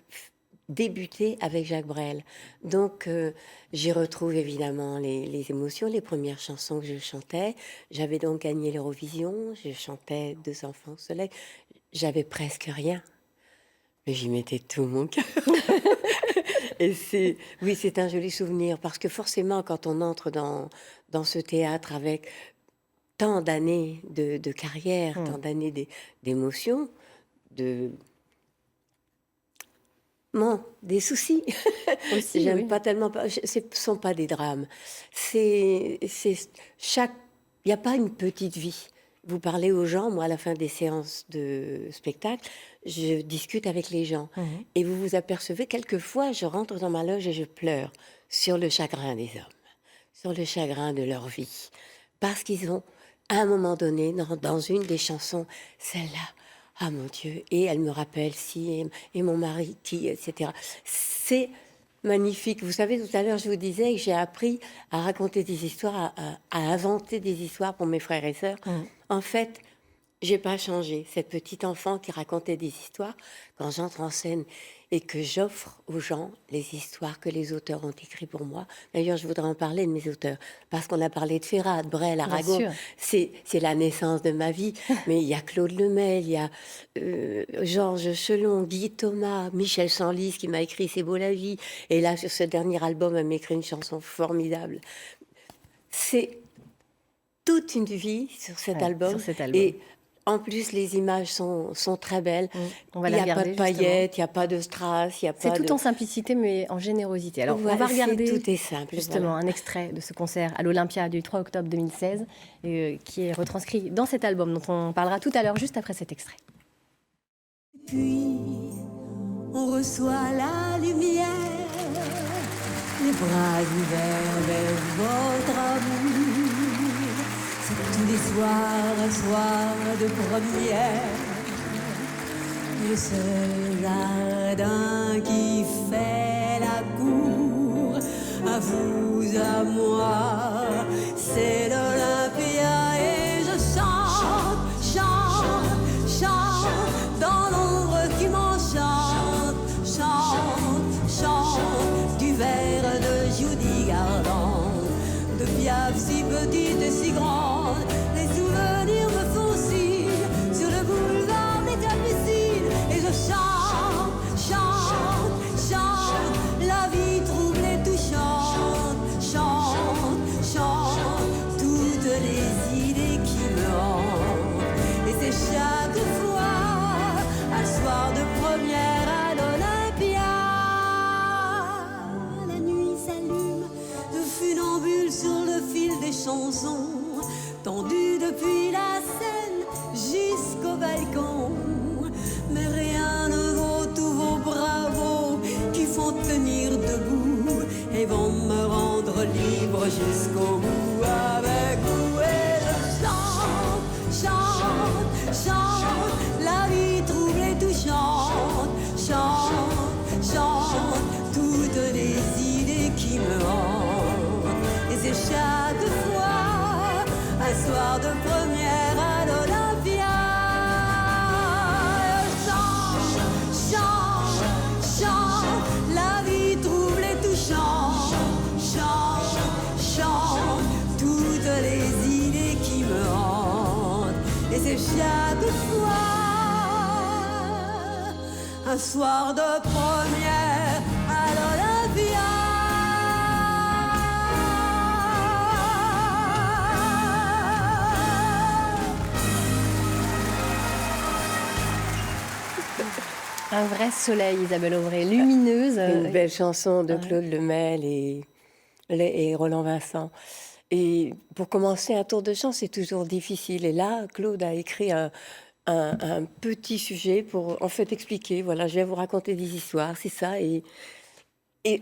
débuté avec Jacques Brel. Donc, j'y retrouve évidemment les émotions, les premières chansons que je chantais. J'avais donc gagné l'Eurovision, je chantais Deux enfants au soleil. J'avais presque rien, mais j'y mettais tout mon cœur. Et oui, c'est un joli souvenir, parce que forcément, quand on entre dans ce théâtre avec tant d'années de carrière, tant d'années d'émotions, des soucis. Aussi, J'aime oui. pas tellement. Ce ne sont pas des drames. Il n'y a pas une petite vie. Vous parlez aux gens, moi, à la fin des séances de spectacle, je discute avec les gens. Et vous vous apercevez, quelquefois, je rentre dans ma loge et je pleure sur le chagrin des hommes, sur le chagrin de leur vie. Parce qu'ils ont, à un moment donné, dans une des chansons, celle-là, ah mon Dieu, et elle me rappelle si, et mon mari qui, etc. C'est magnifique. Vous savez, tout à l'heure, je vous disais que j'ai appris à raconter des histoires, à inventer des histoires pour mes frères et sœurs. En fait, j'ai pas changé. Cette petite enfant qui racontait des histoires, quand j'entre en scène et que j'offre aux gens les histoires que les auteurs ont écrites pour moi. D'ailleurs, je voudrais en parler de mes auteurs, parce qu'on a parlé de Ferrat, de Brel, Aragon. C'est la naissance de ma vie. Mais il y a Claude Lemel, il y a Georges Chelon, Guy Thomas, Michel Sanlis qui m'a écrit C'est beau la vie. Et là, sur ce dernier album, elle m'a écrit une chanson formidable. C'est toute une vie sur cet album. Et en plus, les images sont très belles. On va il n'y la a regarder, pas de paillettes, il n'y a pas de strass. C'est tout en simplicité, mais en générosité. Alors, on va regarder tout est simple, justement un extrait de ce concert à l'Olympia du 3 octobre 2016, qui est retranscrit dans cet album dont on parlera tout à l'heure, juste après cet extrait. Puis, on reçoit la lumière, les bras ouverts vers votre amour. C'est tous les soirs, un soir de première. Le seul jardin qui fait la cour, à vous, à moi, c'est l'Olympia. Et je chante, chante, chante, dans l'ombre qui m'enchante, chante, chante, du vers de Judy Garland, de Piaf si petite et si grande. Les souvenirs me font signe sur le boulevard des Capucines. Et je chante, chante, chante, la vie trouble et touchante. Chante, chante, toutes les idées qui me hantent. Et c'est chaque fois un soir de première à l'Olympia. La nuit s'allume de funambules sur le fil des chansons, tendues depuis la scène jusqu'au balcon. Mais rien ne vaut tous vos bravos qui font tenir debout et vont me rendre libre jusqu'au bout avec vous. Et je chante, chante, chante, la vie trouble et touchante. Chante, chante, toutes les idées qui me hantent. Et c'est chaque fois un soir de première à l'Olympia. Chante, chante, chante, la vie trouble et touchante. Chante, chante, toutes les idées qui me hantent. Et c'est chaque fois un soir de première à l'Olympia. Un vrai soleil, Isabelle Aubray, lumineuse. Une belle chanson de Claude Lemel et Roland Vincent. Et pour commencer un tour de chant, c'est toujours difficile. Et là, Claude a écrit un petit sujet pour en fait expliquer. Voilà, je vais vous raconter des histoires, c'est ça. Et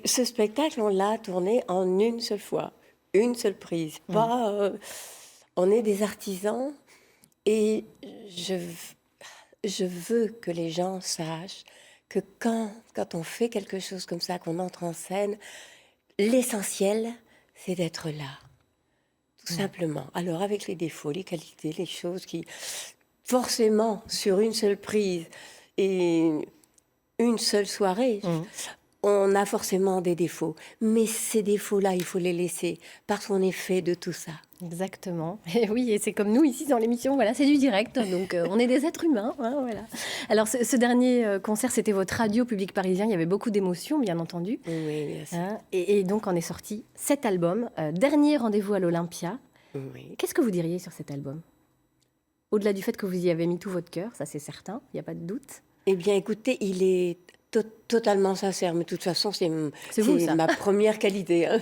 ce spectacle, on l'a tourné en une seule fois, une seule prise. Pas, on est des artisans et je veux que les gens sachent que quand on fait quelque chose comme ça, qu'on entre en scène, l'essentiel, c'est d'être là. Tout simplement. Alors, avec les défauts, les qualités, les choses qui, forcément, sur une seule prise et une seule soirée, on a forcément des défauts. Mais ces défauts-là, il faut les laisser parce qu'on est fait de tout ça. Exactement. Et oui, et c'est comme nous ici dans l'émission, voilà, c'est du direct, donc on est des êtres humains, hein, voilà. Alors ce dernier concert, c'était votre radio public parisien, il y avait beaucoup d'émotions, bien entendu. Oui, bien sûr. Hein, et donc en est sorti 7 albums, dernier rendez-vous à l'Olympia. Oui. Qu'est-ce que vous diriez sur cet album? Au-delà du fait que vous y avez mis tout votre cœur, ça c'est certain, il n'y a pas de doute. Eh bien, écoutez, il est totalement sincère, mais de toute façon, c'est vous, ça. ma première qualité. Hein.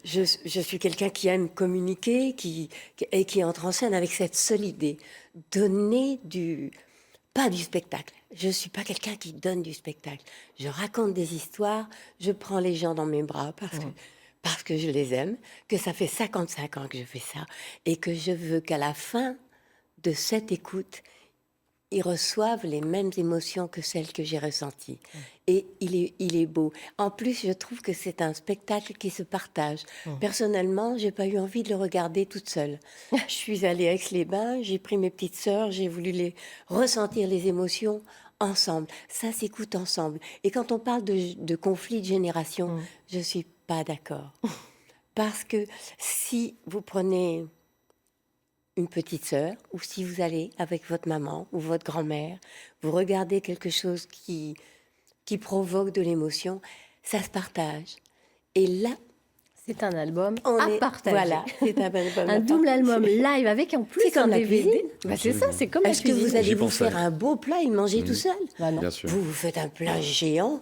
Je suis quelqu'un qui aime communiquer et qui entre en scène avec cette seule idée. Donner pas du spectacle. Je ne suis pas quelqu'un qui donne du spectacle. Je raconte des histoires, je prends les gens dans mes bras parce que je les aime, que ça fait 55 ans que je fais ça, et que je veux qu'à la fin de cette écoute, ils reçoivent les mêmes émotions que celles que j'ai ressenties. Et il est beau. En plus, je trouve que c'est un spectacle qui se partage. Personnellement, j'ai pas eu envie de le regarder toute seule. Je suis allée à Aix-les-Bains, j'ai pris mes petites sœurs, j'ai voulu ressentir les émotions ensemble. Ça s'écoute ensemble. Et quand on parle de conflit de génération, je suis pas d'accord. Parce que si vous prenez une petite sœur, ou si vous allez avec votre maman ou votre grand-mère, vous regardez quelque chose qui provoque de l'émotion, ça se partage. Et là, c'est un album à partager. Voilà, c'est un album un double album live avec en plus c'est comme un la DVD. cuisine. Bah, c'est ça, c'est comme la Est-ce que cuisine. vous allez J'y vous pensais. faire un beau plat et le manger tout seul? Bah non. Bien sûr. Vous faites un plat géant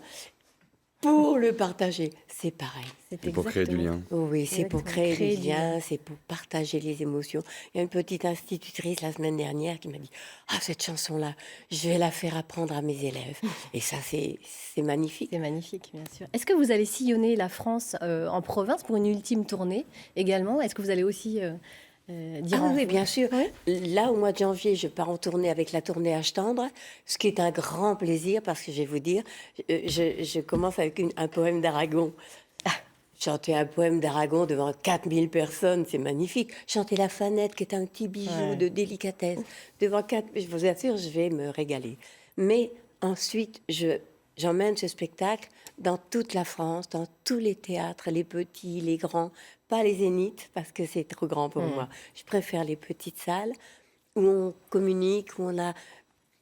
pour le partager. C'est pareil. C'est Et pour créer du exactement- lien. Oh oui, c'est pour Exactement, créer créer du du lien, c'est pour partager les émotions. Il y a une petite institutrice la semaine dernière qui m'a dit « Ah, cette chanson-là, je vais la faire apprendre à mes élèves. » Et ça, c'est magnifique. C'est magnifique, bien sûr. Est-ce que vous allez sillonner la France en province pour une ultime tournée également? Est-ce que vous allez aussi dire Ah en- oui, bien sûr. Oui. Là, au mois de janvier, je pars en tournée avec la tournée H tendre, ce qui est un grand plaisir parce que je vais vous dire, je commence avec un poème d'Aragon. Chanter un poème d'Aragon devant 4000 personnes, c'est magnifique. Chanter La Fanette, qui est un petit bijou Ouais. de délicatesse, devant 4... Je vous assure, je vais me régaler. Mais ensuite, j'emmène ce spectacle dans toute la France, dans tous les théâtres, les petits, les grands, pas les zéniths, parce que c'est trop grand pour moi. Je préfère les petites salles où on communique, où on a...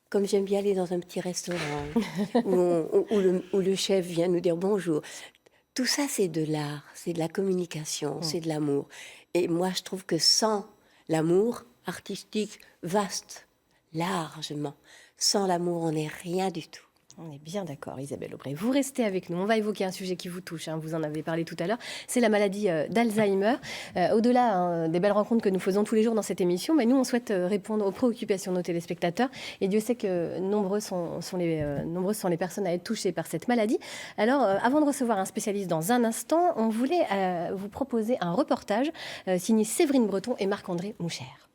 Comme j'aime bien aller dans un petit restaurant, où le chef vient nous dire bonjour. Tout ça, c'est de l'art, c'est de la communication, c'est de l'amour. Et moi, je trouve que sans l'amour artistique vaste, largement, sans l'amour, on n'est rien du tout. On est bien d'accord, Isabelle Aubray. Vous restez avec nous. On va évoquer un sujet qui vous touche. Vous en avez parlé tout à l'heure. C'est la maladie d'Alzheimer. Au-delà des belles rencontres que nous faisons tous les jours dans cette émission, mais nous, on souhaite répondre aux préoccupations de nos téléspectateurs. Et Dieu sait que nombreuses sont les personnes à être touchées par cette maladie. Alors, avant de recevoir un spécialiste dans un instant, on voulait vous proposer un reportage signé Séverine Breton et Marc-André Mouchère.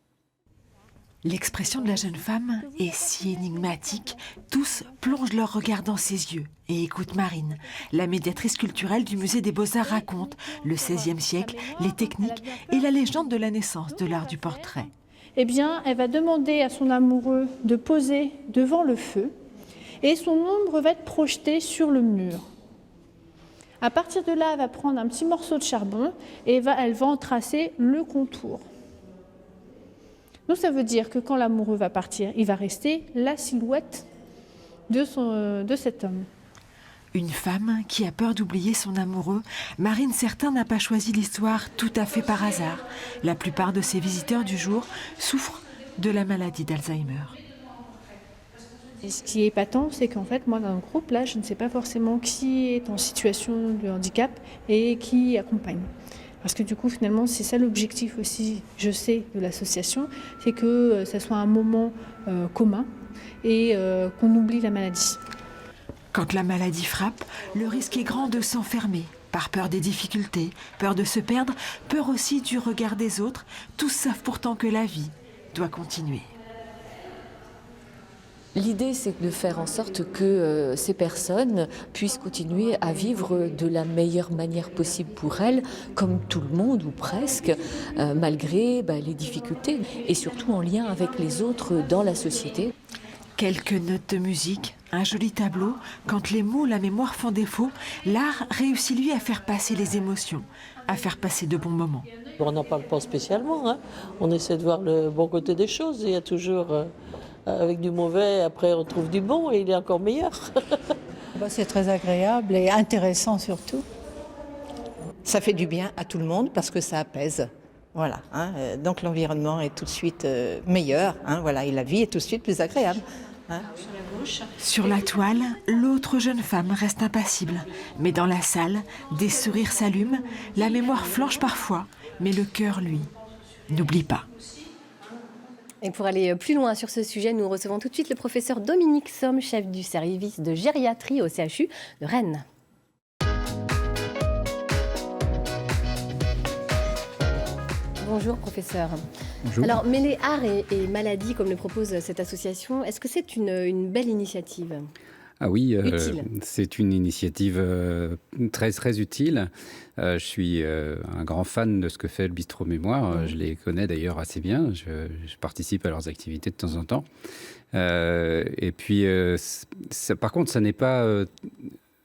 L'expression de la jeune femme est si énigmatique, tous plongent leur regard dans ses yeux et écoutent Marine. La médiatrice culturelle du musée des Beaux-Arts raconte le XVIe siècle, les techniques et la légende de la naissance de l'art du portrait. Eh bien, elle va demander à son amoureux de poser devant le feu et son ombre va être projetée sur le mur. À partir de là, elle va prendre un petit morceau de charbon et elle va en tracer le contour. Donc ça veut dire que quand l'amoureux va partir, il va rester la silhouette de cet homme. Une femme qui a peur d'oublier son amoureux, Marine Certain n'a pas choisi l'histoire tout à fait par hasard. La plupart de ses visiteurs du jour souffrent de la maladie d'Alzheimer. Et ce qui est épatant, c'est qu'en fait, moi, dans le groupe, là, je ne sais pas forcément qui est en situation de handicap et qui accompagne. Parce que du coup, finalement, c'est ça l'objectif aussi, je sais, de l'association, c'est que ça soit un moment commun et qu'on oublie la maladie. Quand la maladie frappe, le risque est grand de s'enfermer, par peur des difficultés, peur de se perdre, peur aussi du regard des autres. Tous savent pourtant que la vie doit continuer. L'idée, c'est de faire en sorte que ces personnes puissent continuer à vivre de la meilleure manière possible pour elles, comme tout le monde ou presque, malgré les difficultés et surtout en lien avec les autres dans la société. Quelques notes de musique, un joli tableau. Quand les mots, la mémoire font défaut, l'art réussit lui à faire passer les émotions, à faire passer de bons moments. On n'en parle pas spécialement, hein. On essaie de voir le bon côté des choses. Il y a toujours, avec du mauvais, après on trouve du bon et il est encore meilleur. C'est très agréable et intéressant surtout. Ça fait du bien à tout le monde parce que ça apaise. Voilà, hein. Donc l'environnement est tout de suite meilleur, hein, voilà, et la vie est tout de suite plus agréable. Hein. Sur la toile, l'autre jeune femme reste impassible. Mais dans la salle, des sourires s'allument, la mémoire flanche parfois, mais le cœur, lui, n'oublie pas. Et pour aller plus loin sur ce sujet, nous recevons tout de suite le professeur Dominique Somme, chef du service de gériatrie au CHU de Rennes. Bonjour professeur. Bonjour. Alors mêler art et maladie comme le propose cette association, est-ce que c'est une belle initiative ? Ah oui, Utile. c'est une initiative très très utile. Je suis un grand fan de ce que fait le Bistrot Mémoire. Je les connais d'ailleurs assez bien. Je participe à leurs activités de temps en temps. Et puis, par contre, ça n'est pas,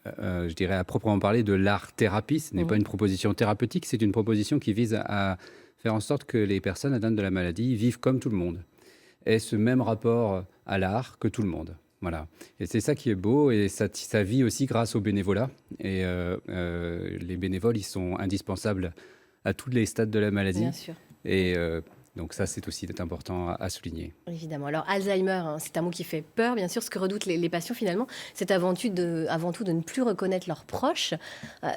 je dirais, à proprement parler de l'art-thérapie. Ce n'est pas une proposition thérapeutique, c'est une proposition qui vise à faire en sorte que les personnes atteintes de la maladie vivent comme tout le monde, aient ce même rapport à l'art que tout le monde. Voilà. Et c'est ça qui est beau, et ça vit aussi grâce au bénévolat. Et les bénévoles, ils sont indispensables à tous les stades de la maladie. Bien sûr. Et donc ça, c'est aussi important à souligner. Évidemment. Alors Alzheimer, c'est un mot qui fait peur, bien sûr. Ce que redoutent les patients, finalement, c'est avant tout de ne plus reconnaître leurs proches.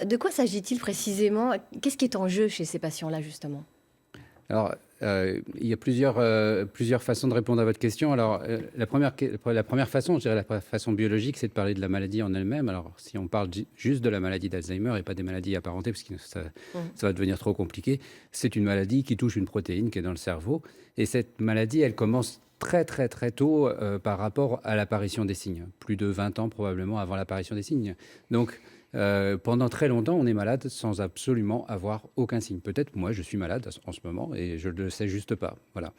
De quoi s'agit-il précisément ? Qu'est-ce qui est en jeu chez ces patients-là, justement ? Alors, il y a plusieurs façons de répondre à votre question. Alors, la première façon, je dirais la façon biologique, c'est de parler de la maladie en elle-même. Alors, si on parle juste de la maladie d'Alzheimer et pas des maladies apparentées, parce que ça va devenir trop compliqué, c'est une maladie qui touche une protéine qui est dans le cerveau. Et cette maladie, elle commence très, très, très tôt par rapport à l'apparition des signes. Plus de 20 ans probablement avant l'apparition des signes. Donc, pendant très longtemps, on est malade sans absolument avoir aucun signe. Peut-être moi, je suis malade en ce moment et je ne le sais juste pas. Voilà.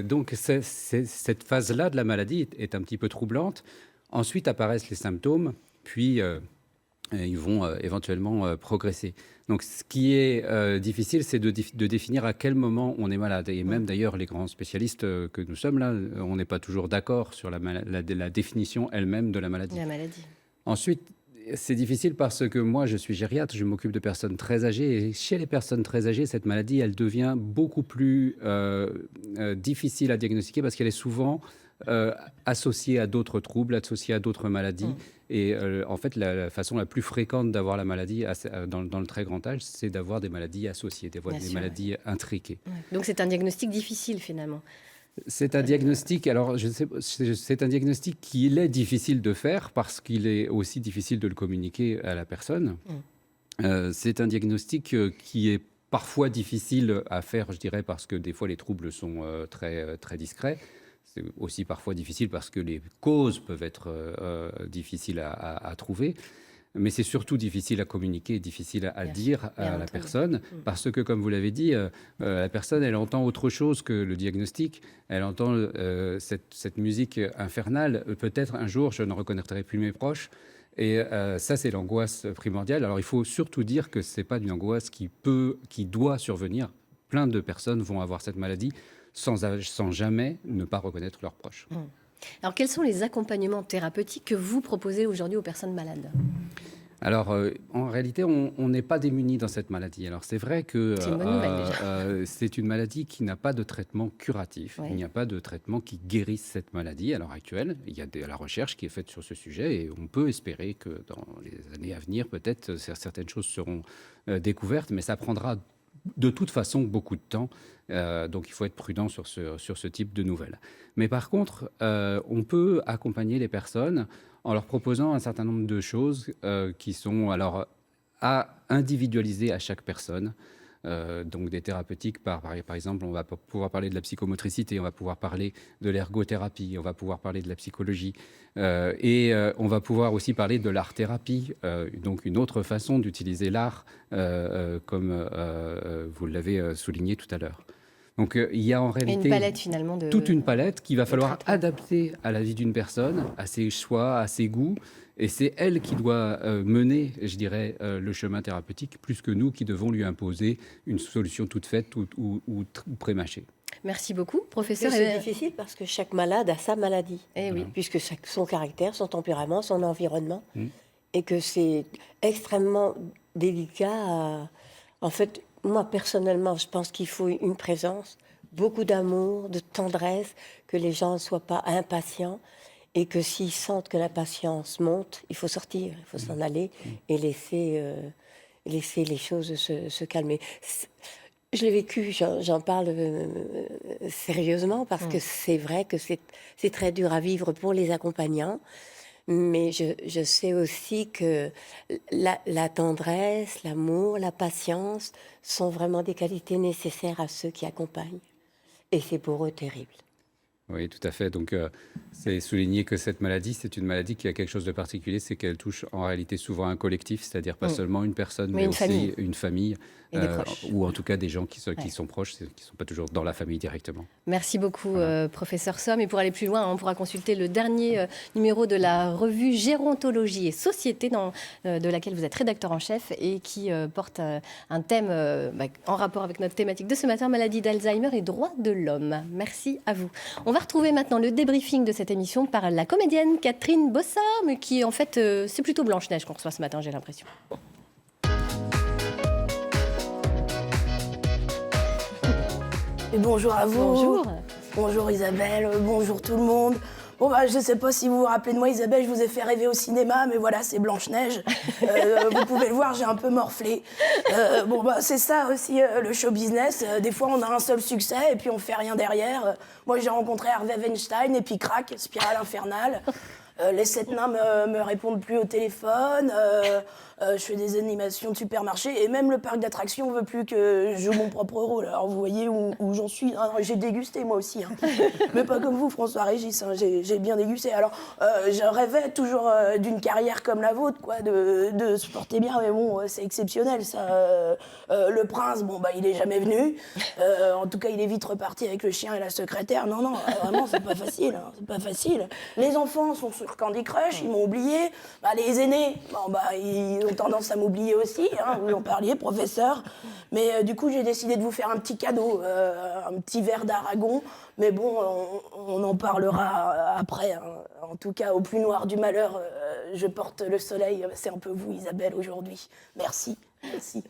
Donc, cette phase-là de la maladie est un petit peu troublante. Ensuite apparaissent les symptômes, puis ils vont éventuellement progresser. Donc, ce qui est difficile, c'est de définir à quel moment on est malade. Et même d'ailleurs, les grands spécialistes que nous sommes là, on n'est pas toujours d'accord sur la définition elle-même de la maladie. La maladie. Ensuite, c'est difficile parce que moi, je suis gériatre, je m'occupe de personnes très âgées. Et chez les personnes très âgées, cette maladie, elle devient beaucoup plus difficile à diagnostiquer parce qu'elle est souvent associée à d'autres troubles, associée à d'autres maladies. Et en fait, la façon la plus fréquente d'avoir la maladie dans le très grand âge, c'est d'avoir des maladies associées, d'avoir des maladies intriquées. Donc c'est un diagnostic difficile finalement. C'est un diagnostic, alors c'est un diagnostic qu'il est difficile de faire parce qu'il est aussi difficile de le communiquer à la personne. C'est un diagnostic qui est parfois difficile à faire, je dirais, parce que des fois les troubles sont très, très discrets. C'est aussi parfois difficile parce que les causes peuvent être difficiles à trouver. Mais c'est surtout difficile à communiquer, difficile à dire à la personne, parce que, comme vous l'avez dit, la personne, elle entend autre chose que le diagnostic. Elle entend cette musique infernale. Peut-être un jour, je ne reconnaîtrai plus mes proches. Et ça, c'est l'angoisse primordiale. Alors, il faut surtout dire que ce n'est pas une angoisse qui doit survenir. Plein de personnes vont avoir cette maladie sans jamais ne pas reconnaître leurs proches. Alors, quels sont les accompagnements thérapeutiques que vous proposez aujourd'hui aux personnes malades ? Alors, en réalité, on n'est pas démunis dans cette maladie. Alors, c'est vrai que c'est une bonne nouvelle, déjà. C'est une maladie qui n'a pas de traitement curatif. Il n'y a pas de traitement qui guérisse cette maladie à l'heure actuelle. Il y a la recherche qui est faite sur ce sujet et on peut espérer que dans les années à venir, peut-être, certaines choses seront découvertes, mais ça prendra de toute façon beaucoup de temps. Donc, il faut être prudent sur ce type de nouvelles. Mais par contre, on peut accompagner les personnes en leur proposant un certain nombre de choses qui sont alors à individualiser à chaque personne. Donc des thérapeutiques, par exemple, on va pouvoir parler de la psychomotricité, on va pouvoir parler de l'ergothérapie, on va pouvoir parler de la psychologie et on va pouvoir aussi parler de l'art-thérapie, donc une autre façon d'utiliser l'art comme vous l'avez souligné tout à l'heure. Donc il y a en réalité une palette finalement toute une palette qu'il va falloir adapter à la vie d'une personne, à ses choix, à ses goûts. Et c'est elle qui doit mener, je dirais, le chemin thérapeutique, plus que nous qui devons lui imposer une solution toute faite ou pré-mâchée. Merci beaucoup, professeur. C'est difficile parce que chaque malade a sa maladie. Oui. Puisque son caractère, son tempérament, son environnement. Et que c'est extrêmement délicat. En fait, moi, personnellement, je pense qu'il faut une présence, beaucoup d'amour, de tendresse, que les gens ne soient pas impatients. Et que s'ils sentent que l'impatience monte, il faut sortir, il faut s'en aller et laisser les choses se calmer. Je l'ai vécu, j'en parle sérieusement parce que c'est vrai que c'est très dur à vivre pour les accompagnants. Mais je sais aussi que la tendresse, l'amour, la patience sont vraiment des qualités nécessaires à ceux qui accompagnent. Et c'est pour eux terrible. Oui, tout à fait. Donc, c'est souligner que cette maladie, c'est une maladie qui a quelque chose de particulier, c'est qu'elle touche en réalité souvent un collectif, c'est-à-dire pas seulement une personne, mais aussi une famille, ou en tout cas des gens qui sont proches, qui ne sont pas toujours dans la famille directement. Merci beaucoup, professeur Somme. Et pour aller plus loin, on pourra consulter le dernier numéro de la revue Gérontologie et Société, de laquelle vous êtes rédacteur en chef et qui porte un thème en rapport avec notre thématique de ce matin, maladie d'Alzheimer et droits de l'homme. Merci à vous. On va retrouver maintenant le débriefing de cette émission par la comédienne Catherine Bossard, mais qui en fait, c'est plutôt Blanche-Neige qu'on reçoit ce matin, j'ai l'impression. Et bonjour à vous. Bonjour. Bonjour Isabelle, bonjour tout le monde. Bon je sais pas si vous vous rappelez de moi Isabelle, je vous ai fait rêver au cinéma, mais voilà, c'est Blanche-Neige. Vous pouvez le voir, j'ai un peu morflé. C'est ça aussi le show business. Des fois on a un seul succès et puis on fait rien derrière. Moi j'ai rencontré Harvey Weinstein et puis crac, spirale infernale. Les 7 nains me répondent plus au téléphone. Je fais des animations de supermarché et même le parc d'attractions veut plus que je joue mon propre rôle. Alors vous voyez où j'en suis. J'ai dégusté moi aussi, mais pas comme vous François-Régis. J'ai bien dégusté. Alors je rêvais toujours d'une carrière comme la vôtre, quoi, de se porter bien. Mais bon, c'est exceptionnel ça. Le prince, il est jamais venu. En tout cas, il est vite reparti avec le chien et la secrétaire. Non, vraiment, c'est pas facile. C'est pas facile. Les enfants sont sur Candy Crush, ils m'ont oublié. Les aînés, ils ont tendance à m'oublier aussi, vous en parliez, professeur. Mais du coup, j'ai décidé de vous faire un petit cadeau, un petit verre d'Aragon. Mais bon, on en parlera après. En tout cas, au plus noir du malheur, je porte le soleil. C'est un peu vous, Isabelle, aujourd'hui. Merci.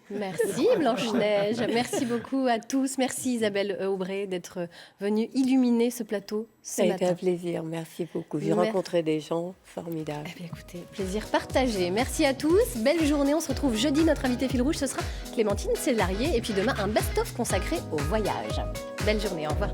Merci Blanche-Neige. Merci beaucoup à tous. Merci Isabelle Aubray d'être venue illuminer ce plateau ce matin. Ça a été un plaisir, merci beaucoup. J'ai rencontré des gens formidables. Eh bien, écoutez, plaisir partagé. Merci à tous. Belle journée. On se retrouve jeudi. Notre invité fil rouge, ce sera Clémentine Célarié. Et puis demain, un best-of consacré au voyage. Belle journée. Au revoir.